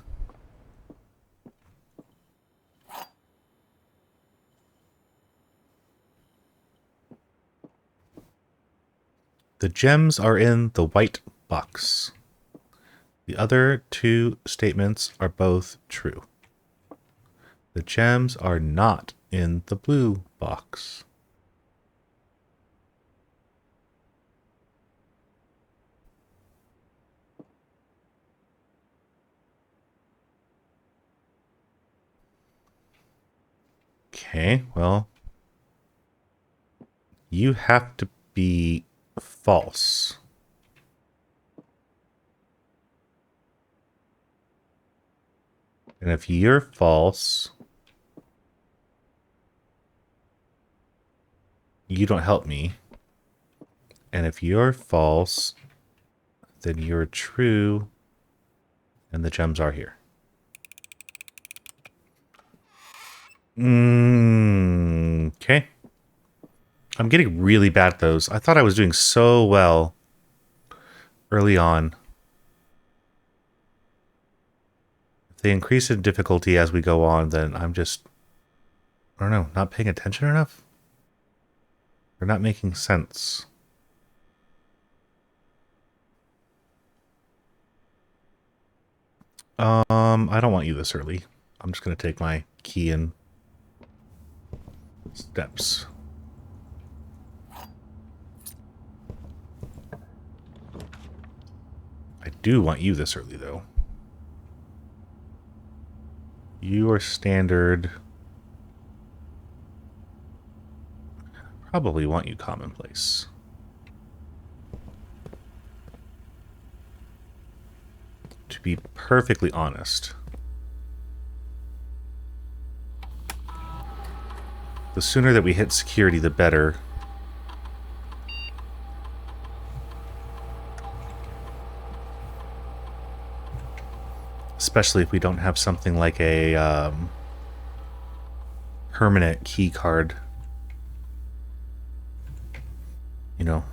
The gems are in the white box. The other two statements are both true. The gems are not in the blue box. Okay, well, you have to be false. And if you're false, you don't help me. And if you're false, then you're true, and the gems are here. Okay. I'm getting really bad at those. I thought I was doing so well early on. If they increase in difficulty as we go on, then I'm just, I don't know, not paying attention enough? They're not making sense. I don't want you this early. I'm just going to take my key and steps. I do want you this early, though. You are standard. Probably want you commonplace. To be perfectly honest, the sooner that we hit security, the better. Especially if we don't have something like a permanent key card. You know,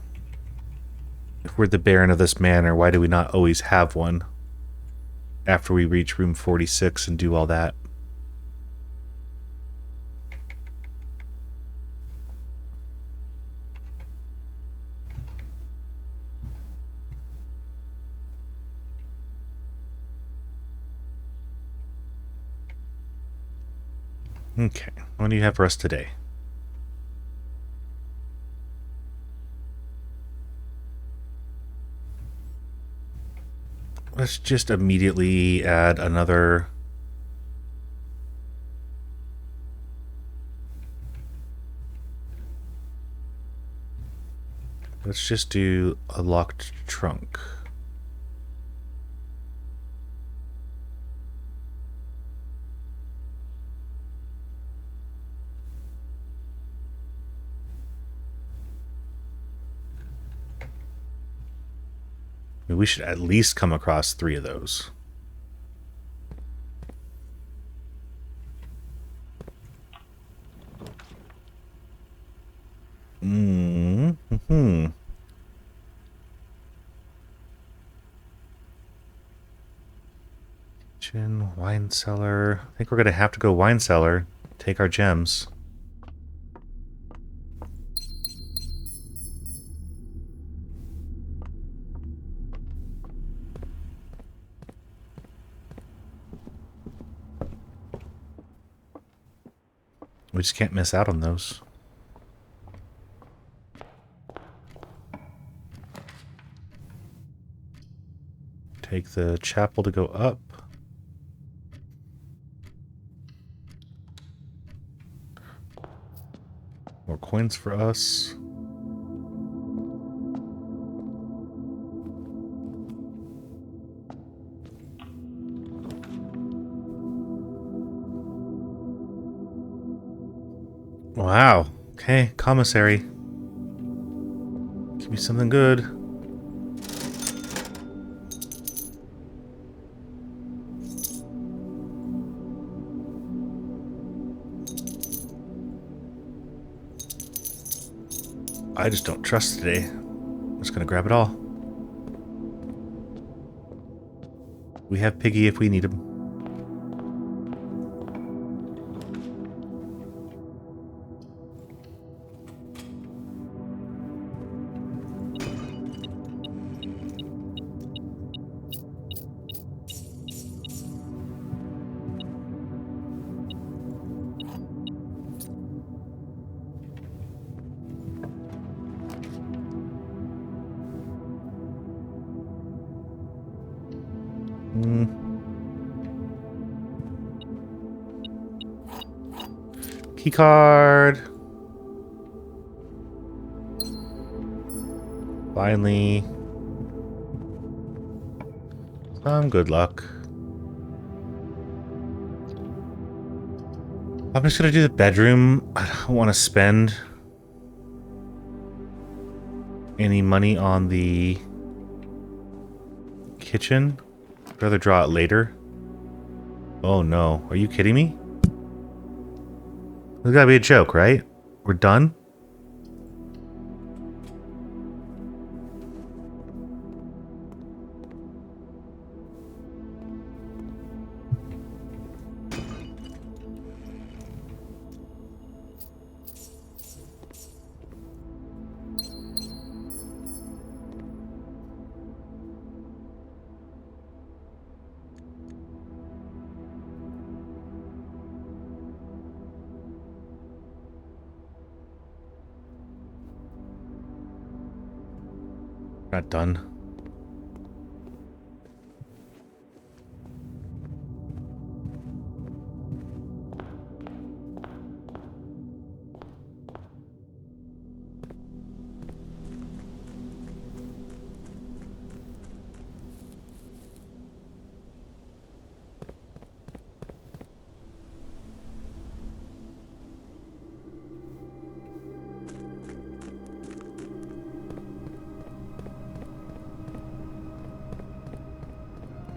if we're the Baron of this manor, why do we not always have one after we reach room 46 and do all that? Okay, what do you have for us today? Let's just immediately add another. Let's just do a locked trunk. I mean, we should at least come across 3 of those. Kitchen, wine cellar. I think we're going to have to go wine cellar. Take our gems. We just can't miss out on those. Take the chapel to go up. More coins for us. Wow. Okay, commissary. Give me something good. I just don't trust today. I'm just gonna grab it all. We have Piggy if we need him. Key card. Finally. Some good luck. I'm just gonna do the bedroom. I don't want to spend any money on the kitchen. I'd rather draw it later. Oh no, are you kidding me? There's gotta be a joke, right? We're done? Not done.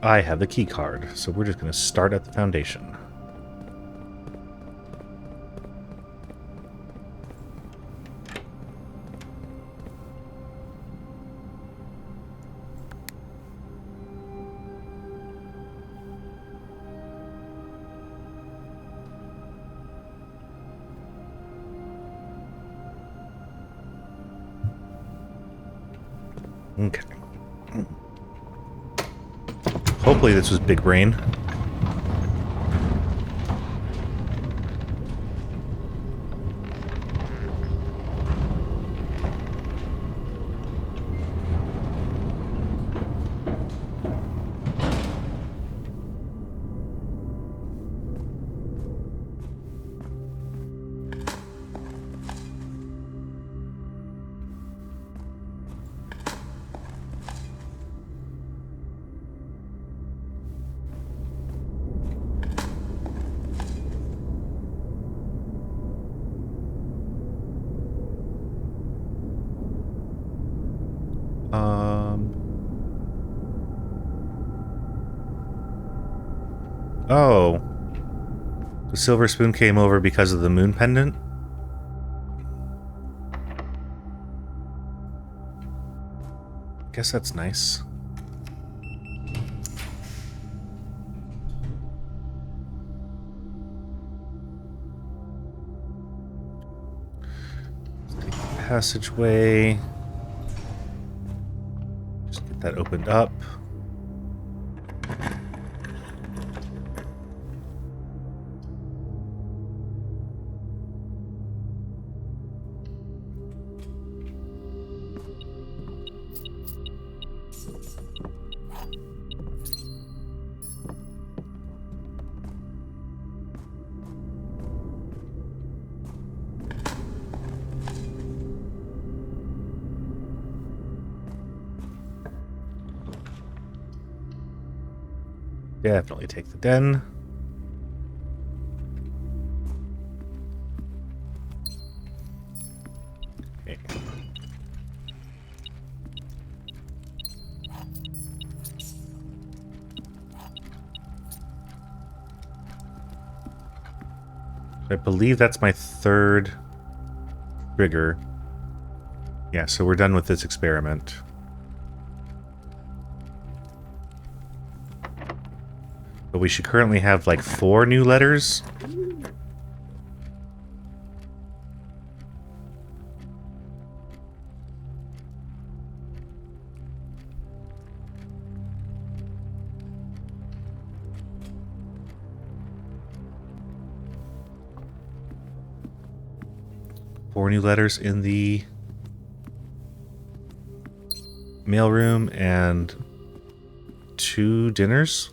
I have the key card, so we're just going to start at the foundation. Okay. Hopefully this was big brain. Oh. The silver spoon came over because of the moon pendant? Guess that's nice. Let's take the passageway. Just get that opened up. Definitely take the den. Okay. I believe that's my third trigger. Yeah, so we're done with this experiment. But we should currently have like 4 new letters. Four new letters in the mailroom and 2 dinners.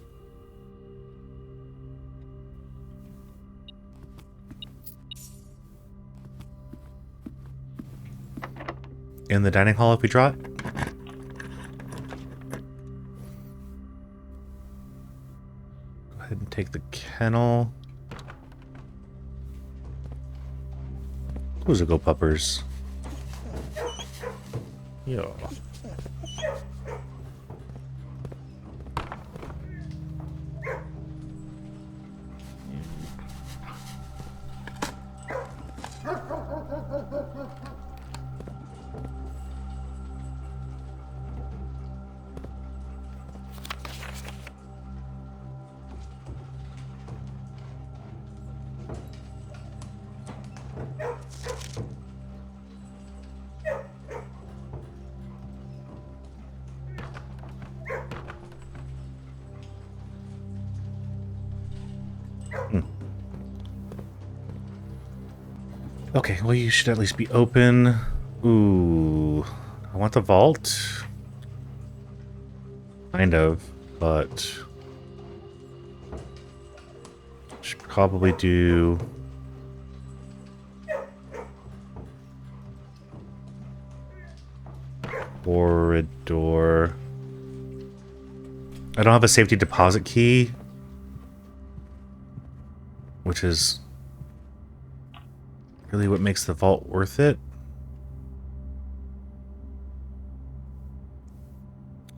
In the dining hall if we draw it. Go ahead and take the kennel. Those are go puppers. Yo. Okay, well, you should at least be open. Ooh, I want the vault. Kind of, but should probably do corridor. I don't have a safety deposit key, which is really what makes the vault worth it.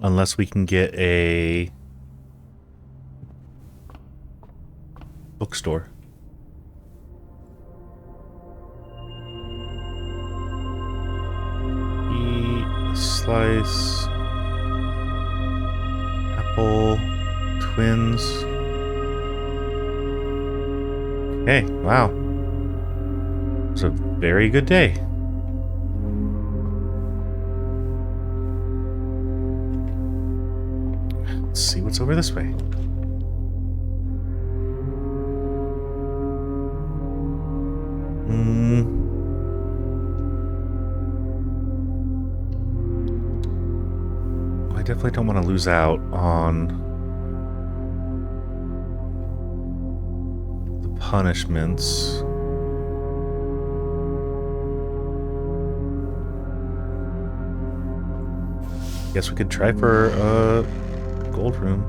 Unless we can get a bookstore. Eat, slice, apple, twins. Okay, wow. It was a very good day. Let's see what's over this way. I definitely don't want to lose out on the punishments. Guess we could try for a gold room.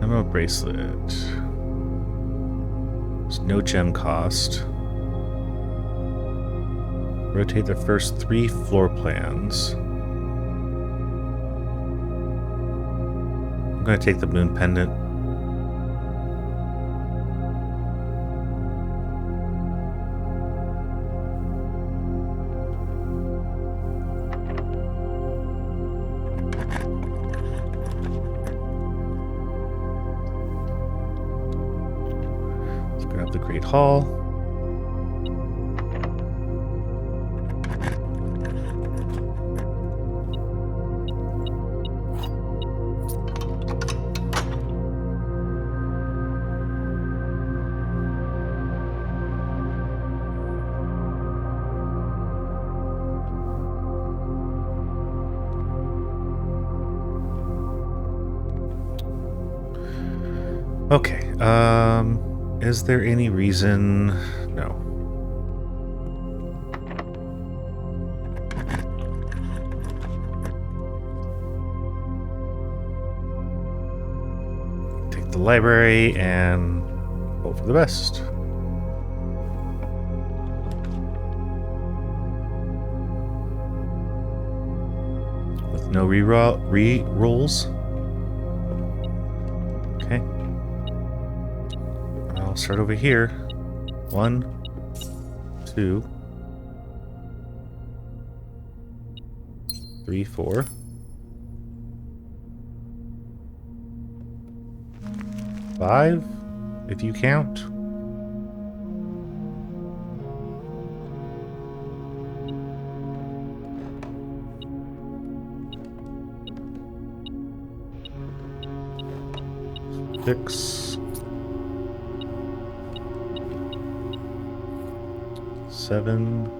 Emerald bracelet. There's no gem cost. Rotate the first 3 floor plans. I'm gonna take the moon pendant. Grab the Great Hall. Okay, is there any reason? No. Take the library and hope for the best. With no re-rolls. Okay. I'll start over here. 1, 2, 3, 4. 5, if you count. Six, 7,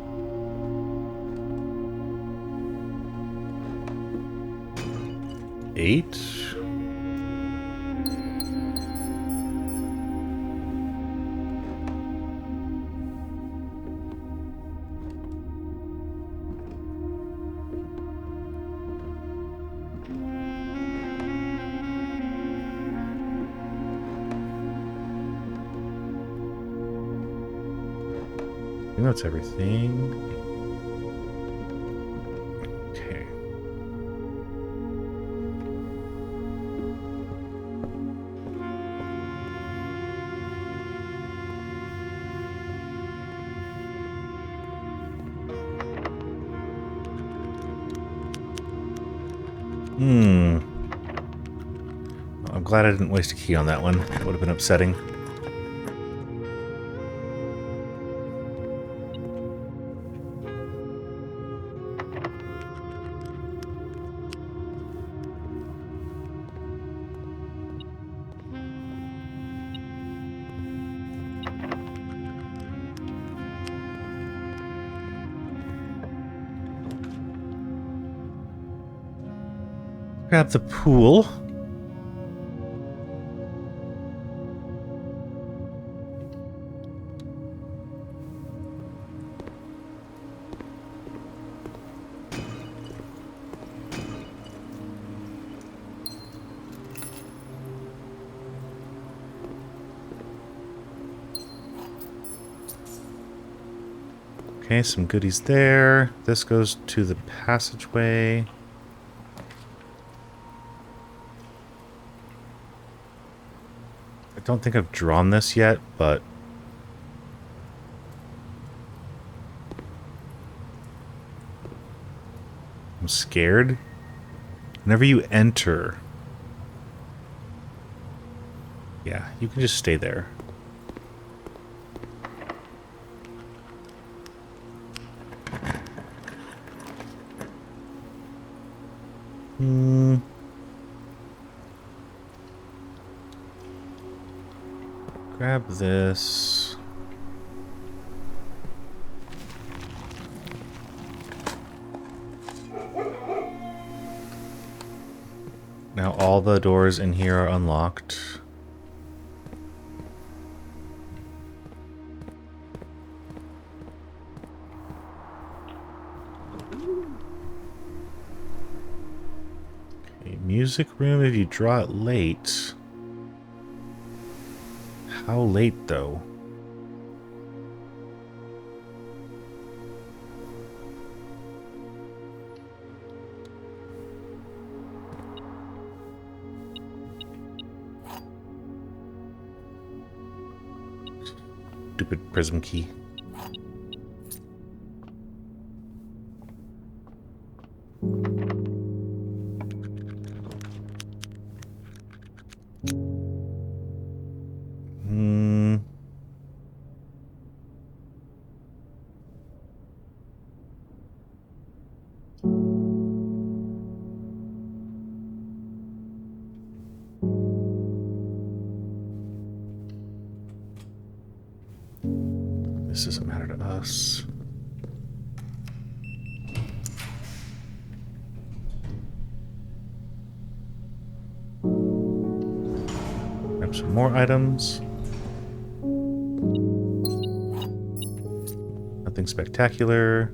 8. I think that's everything. Okay. I'm glad I didn't waste a key on that one. That would have been upsetting. Grab the pool. Okay, some goodies there. This goes to the passageway. I don't think I've drawn this yet, but I'm scared. Whenever you enter, yeah, you can just stay there. Grab this. Now all the doors in here are unlocked. Okay, music room if you draw it late. How late, though? Stupid prism key. This doesn't matter to us. Grab some more items. Nothing spectacular.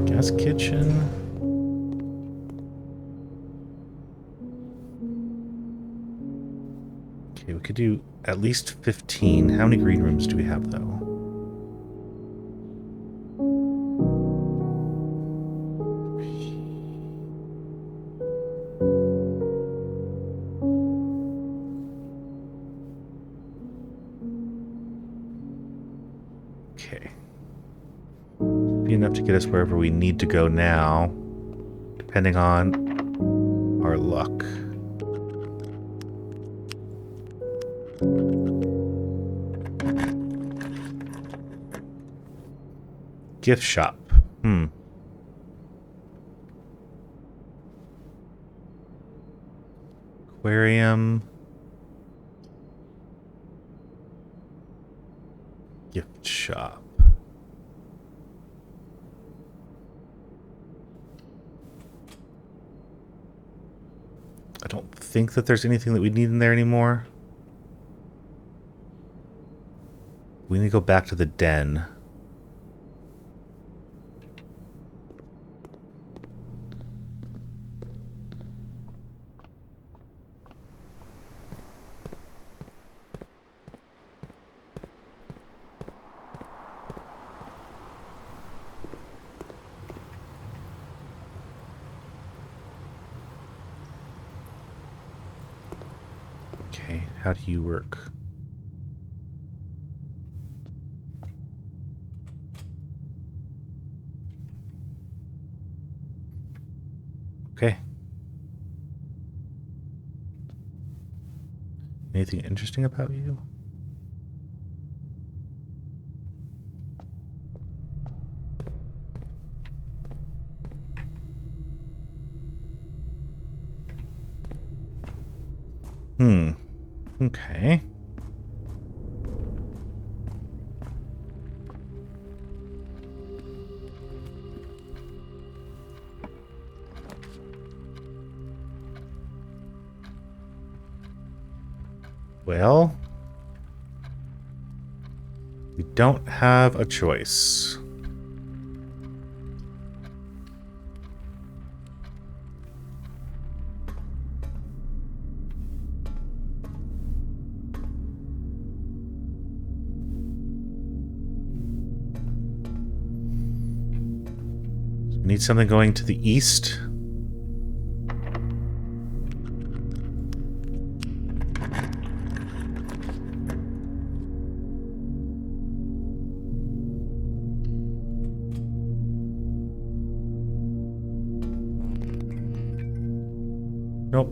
Gas kitchen. Okay, we could do at least 15. How many green rooms do we have, though? Okay. Be enough to get us wherever we need to go now, depending on our luck. Gift shop. Aquarium. Gift shop. I don't think that there's anything that we need in there anymore. We need to go back to the den. Okay, how do you work? Okay. Anything interesting about you? Okay. Well, we don't have a choice. We need something going to the east. Nope.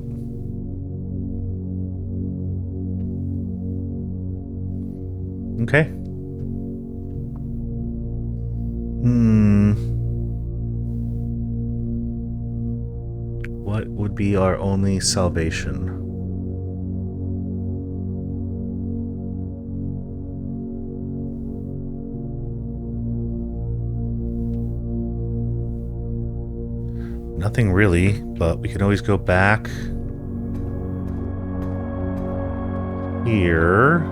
Okay. What would be our only salvation? Nothing really, but we can always go back here.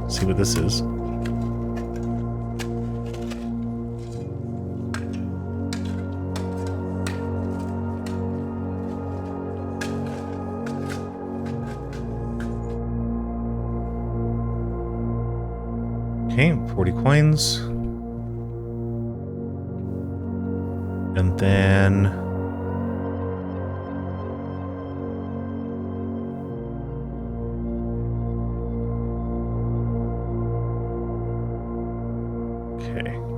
See what this is. Okay, 40 coins. And then okay.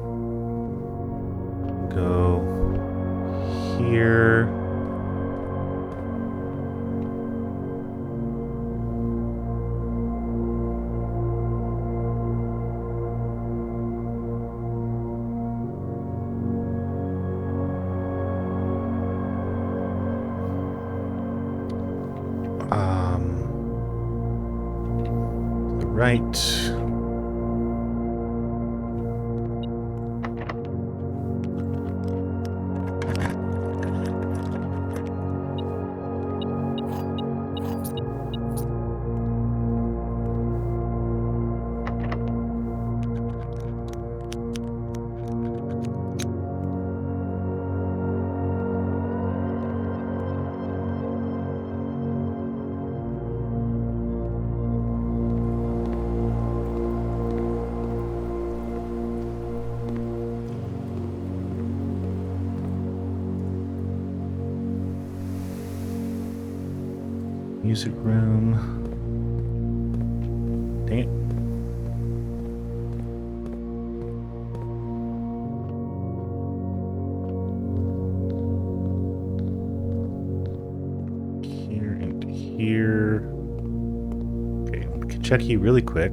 Go here. Right. Music room. Dang it. Here and here. Okay, check you really quick.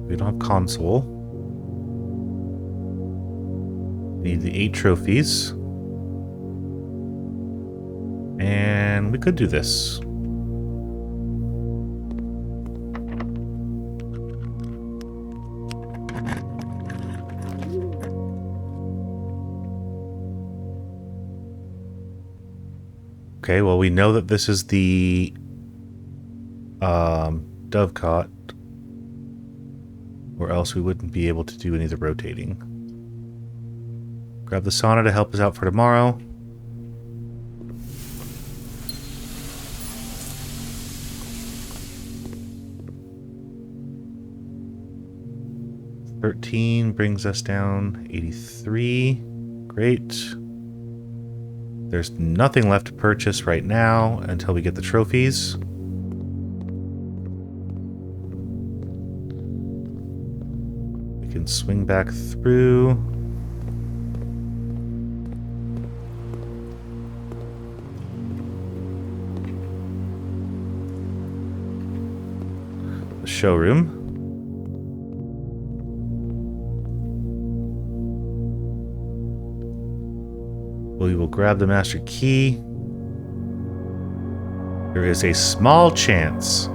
We don't have console. We need the 8 trophies. And we could do this. Okay, well, we know that this is the dovecot, or else we wouldn't be able to do any of the rotating. Grab the sauna to help us out for tomorrow. $13 brings us down 83. Great. There's nothing left to purchase right now until we get the trophies. We can swing back through. The showroom. We will grab the master key. There is a small chance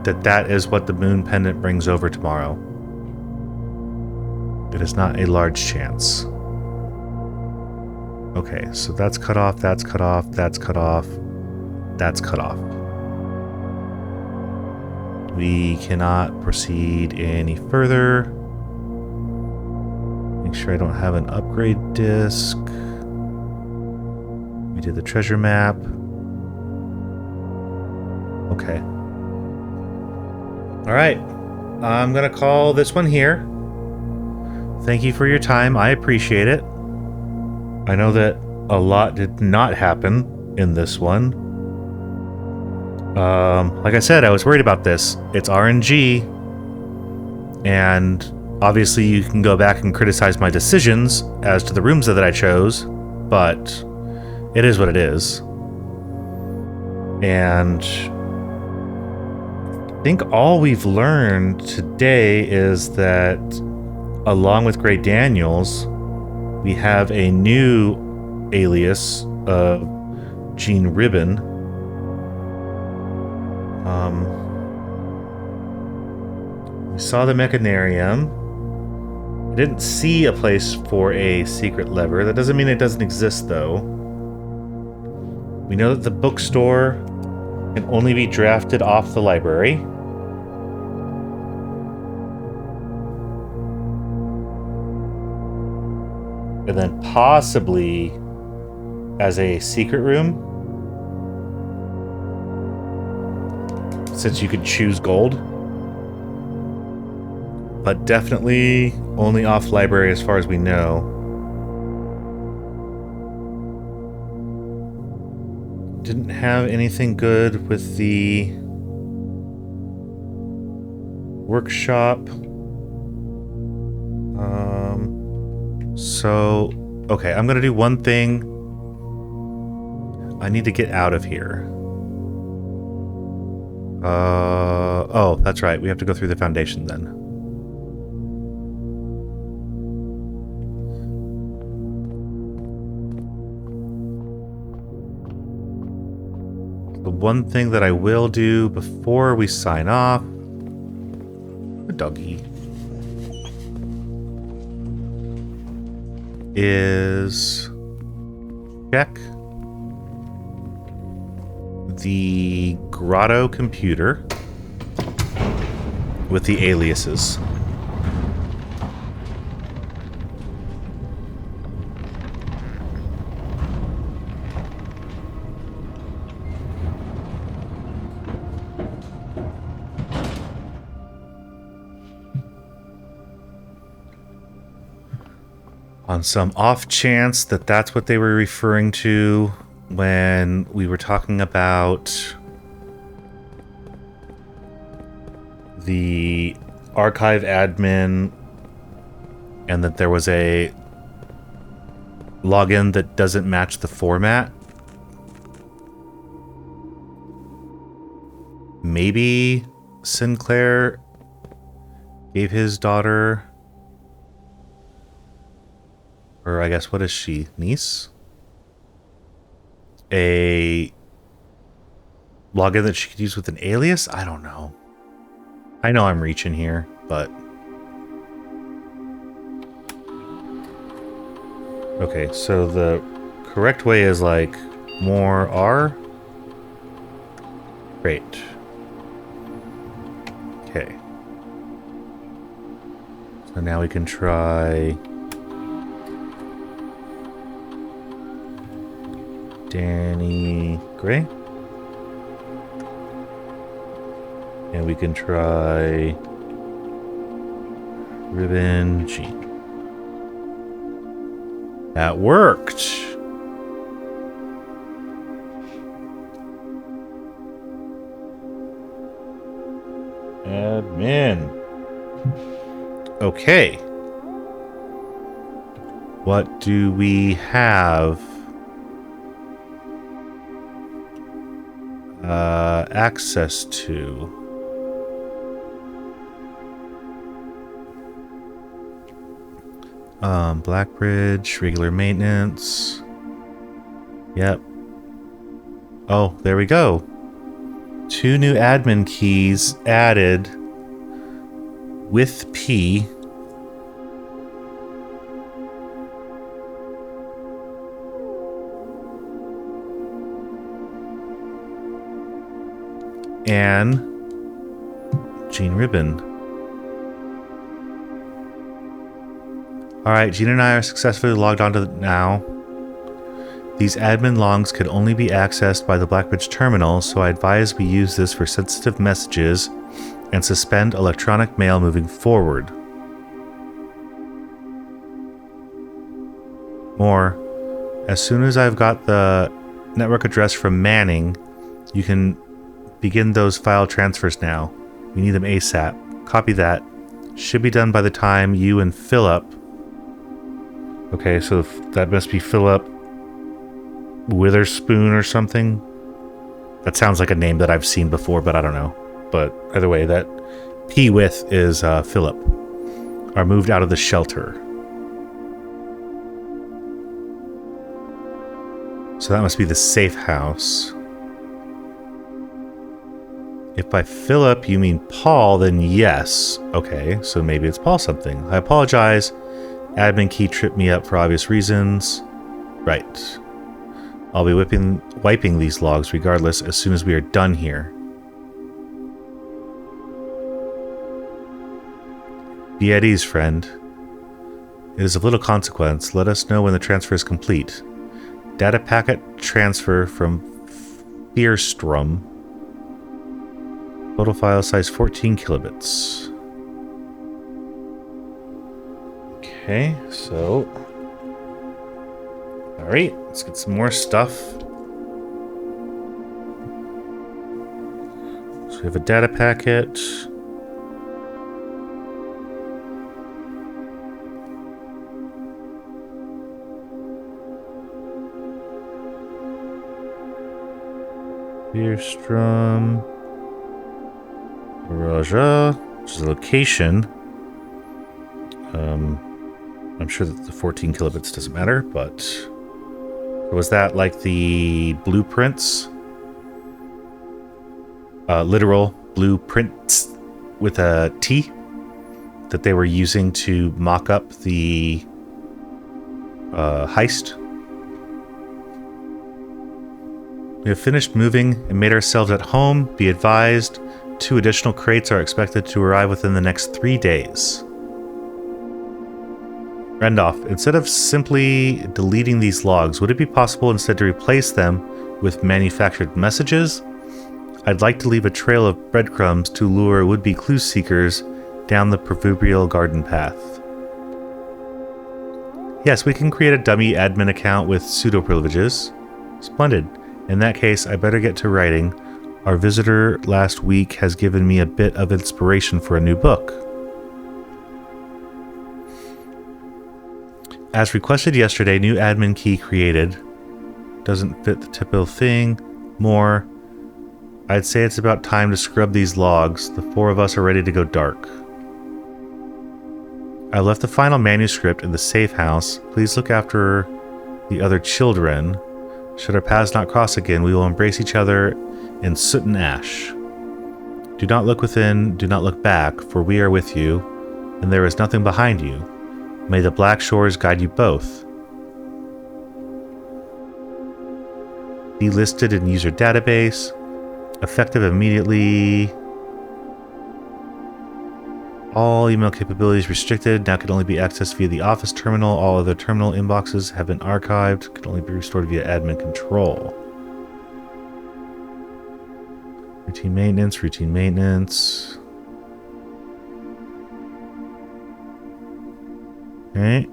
that that is what the moon pendant brings over tomorrow. It is not a large chance. Okay, so that's cut off, that's cut off, that's cut off, that's cut off. We cannot proceed any further. Make sure I don't have an upgrade disc. We did the treasure map. Okay. All right. I'm going to call this one here. Thank you for your time. I appreciate it. I know that a lot did not happen in this one. Like I said, I was worried about this. It's RNG. And obviously you can go back and criticize my decisions as to the rooms that I chose, but it is what it is. And I think all we've learned today is that along with Great Daniels, we have a new alias of Gene Ribbon. We saw the Mechanarium. I didn't see a place for a secret lever. That doesn't mean it doesn't exist, though. We know that the bookstore can only be drafted off the library. And then possibly as a secret room, since you could choose gold. But definitely only off library as far as we know. Didn't have anything good with the workshop. So, okay, I'm gonna do one thing. I need to get out of here. Oh, that's right. We have to go through the foundation then. The one thing that I will do before we sign off, a doggy, is check the grotto computer with the aliases. On some off chance that that's what they were referring to when we were talking about the archive admin and that there was a login that doesn't match the format. Maybe Sinclair gave his daughter, or I guess what is she, niece? A login that she could use with an alias? I don't know. I know I'm reaching here, but... Okay, so the correct way is like more R. Great. Okay. So now we can try Danny Gray. And we can try Ribbon Jean. That worked. Admin. Okay. What do we have? Access to. Blackbridge, regular maintenance. Yep. Oh, there we go. 2 new admin keys added with P. And Jean Ribbon. Alright, Jean and I are successfully logged onto now. These admin logs could only be accessed by the Blackbridge terminal, so I advise we use this for sensitive messages and suspend electronic mail moving forward. More. As soon as I've got the network address from Manning, you can begin those file transfers now. We need them ASAP. Copy that. Should be done by the time you and Philip... Okay, so that must be Philip Witherspoon or something. That sounds like a name that I've seen before, but I don't know. But either way, that P with is Philip. Are moved out of the shelter. So that must be the safe house. If by Philip you mean Paul, then yes. Okay, so maybe it's Paul something. I apologize. Admin key tripped me up for obvious reasons. Right. I'll be wiping these logs regardless as soon as we are done here. Be at ease, friend. It is of little consequence. Let us know when the transfer is complete. Data packet transfer from Fearstrom. Total file size 14 kilobits. Okay, so... Alright, let's get some more stuff. So we have a data packet. Beerstrom. Raja, which is a location. I'm sure that the 14 kilobits doesn't matter, but was that like the BluePrince? Literal blueprints with a T that they were using to mock up the heist. We have finished moving and made ourselves at home. Be advised, 2 additional crates are expected to arrive within the next 3 days. Randolph, instead of simply deleting these logs, would it be possible instead to replace them with manufactured messages? I'd like to leave a trail of breadcrumbs to lure would-be clue seekers down the proverbial garden path. Yes, we can create a dummy admin account with pseudo-privileges. Splendid. In that case, I better get to writing. Our visitor last week has given me a bit of inspiration for a new book. As requested yesterday, new admin key created. Doesn't fit the typical thing. More. I'd say it's about time to scrub these logs. The 4 of us are ready to go dark. I left the final manuscript in the safe house. Please look after the other children. Should our paths not cross again, we will embrace each other in soot and ash. Do not look within, do not look back, for we are with you, and there is nothing behind you. May the black shores guide you both. Delisted in user database. Effective immediately. All email capabilities restricted. Now can only be accessed via the office terminal. All other terminal inboxes have been archived. Can only be restored via admin control. Routine maintenance, routine maintenance. Okay.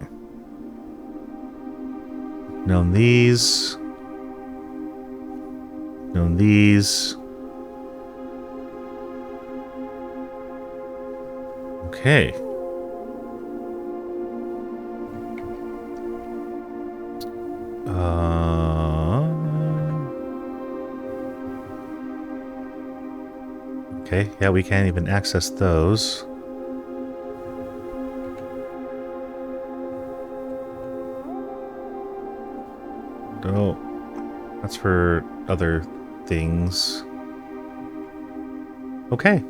Known these. Known these. Okay. Okay, yeah, we can't even access those. Oh, that's for other things. Okay.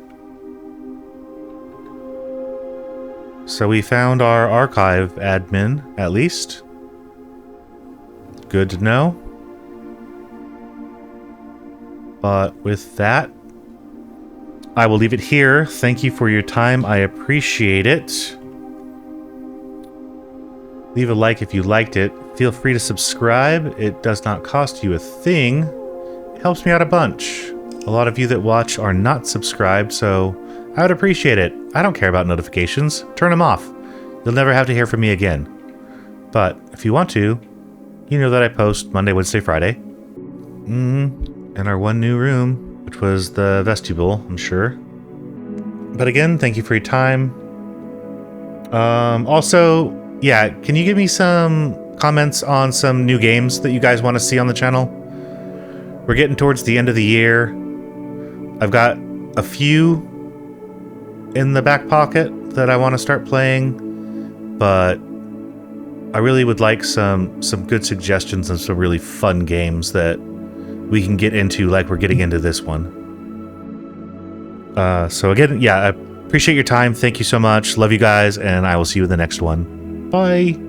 So we found our archive admin, at least. Good to know. But with that, I will leave it here. Thank you for your time. I appreciate it. Leave a like if you liked it. Feel free to subscribe. It does not cost you a thing. It helps me out a bunch. A lot of you that watch are not subscribed, so I would appreciate it. I don't care about notifications. Turn them off. You'll never have to hear from me again. But if you want to, you know that I post Monday, Wednesday, Friday. In our one new room, which was the vestibule, I'm sure. But again, thank you for your time. Also, yeah, can you give me some comments on some new games that you guys want to see on the channel? We're getting towards the end of the year. I've got a few in the back pocket that I want to start playing, but I really would like some good suggestions and some really fun games that we can get into, like we're getting into this one. So again, yeah, I appreciate your time. Thank you so much. Love you guys, and I will see you in the next one. Bye.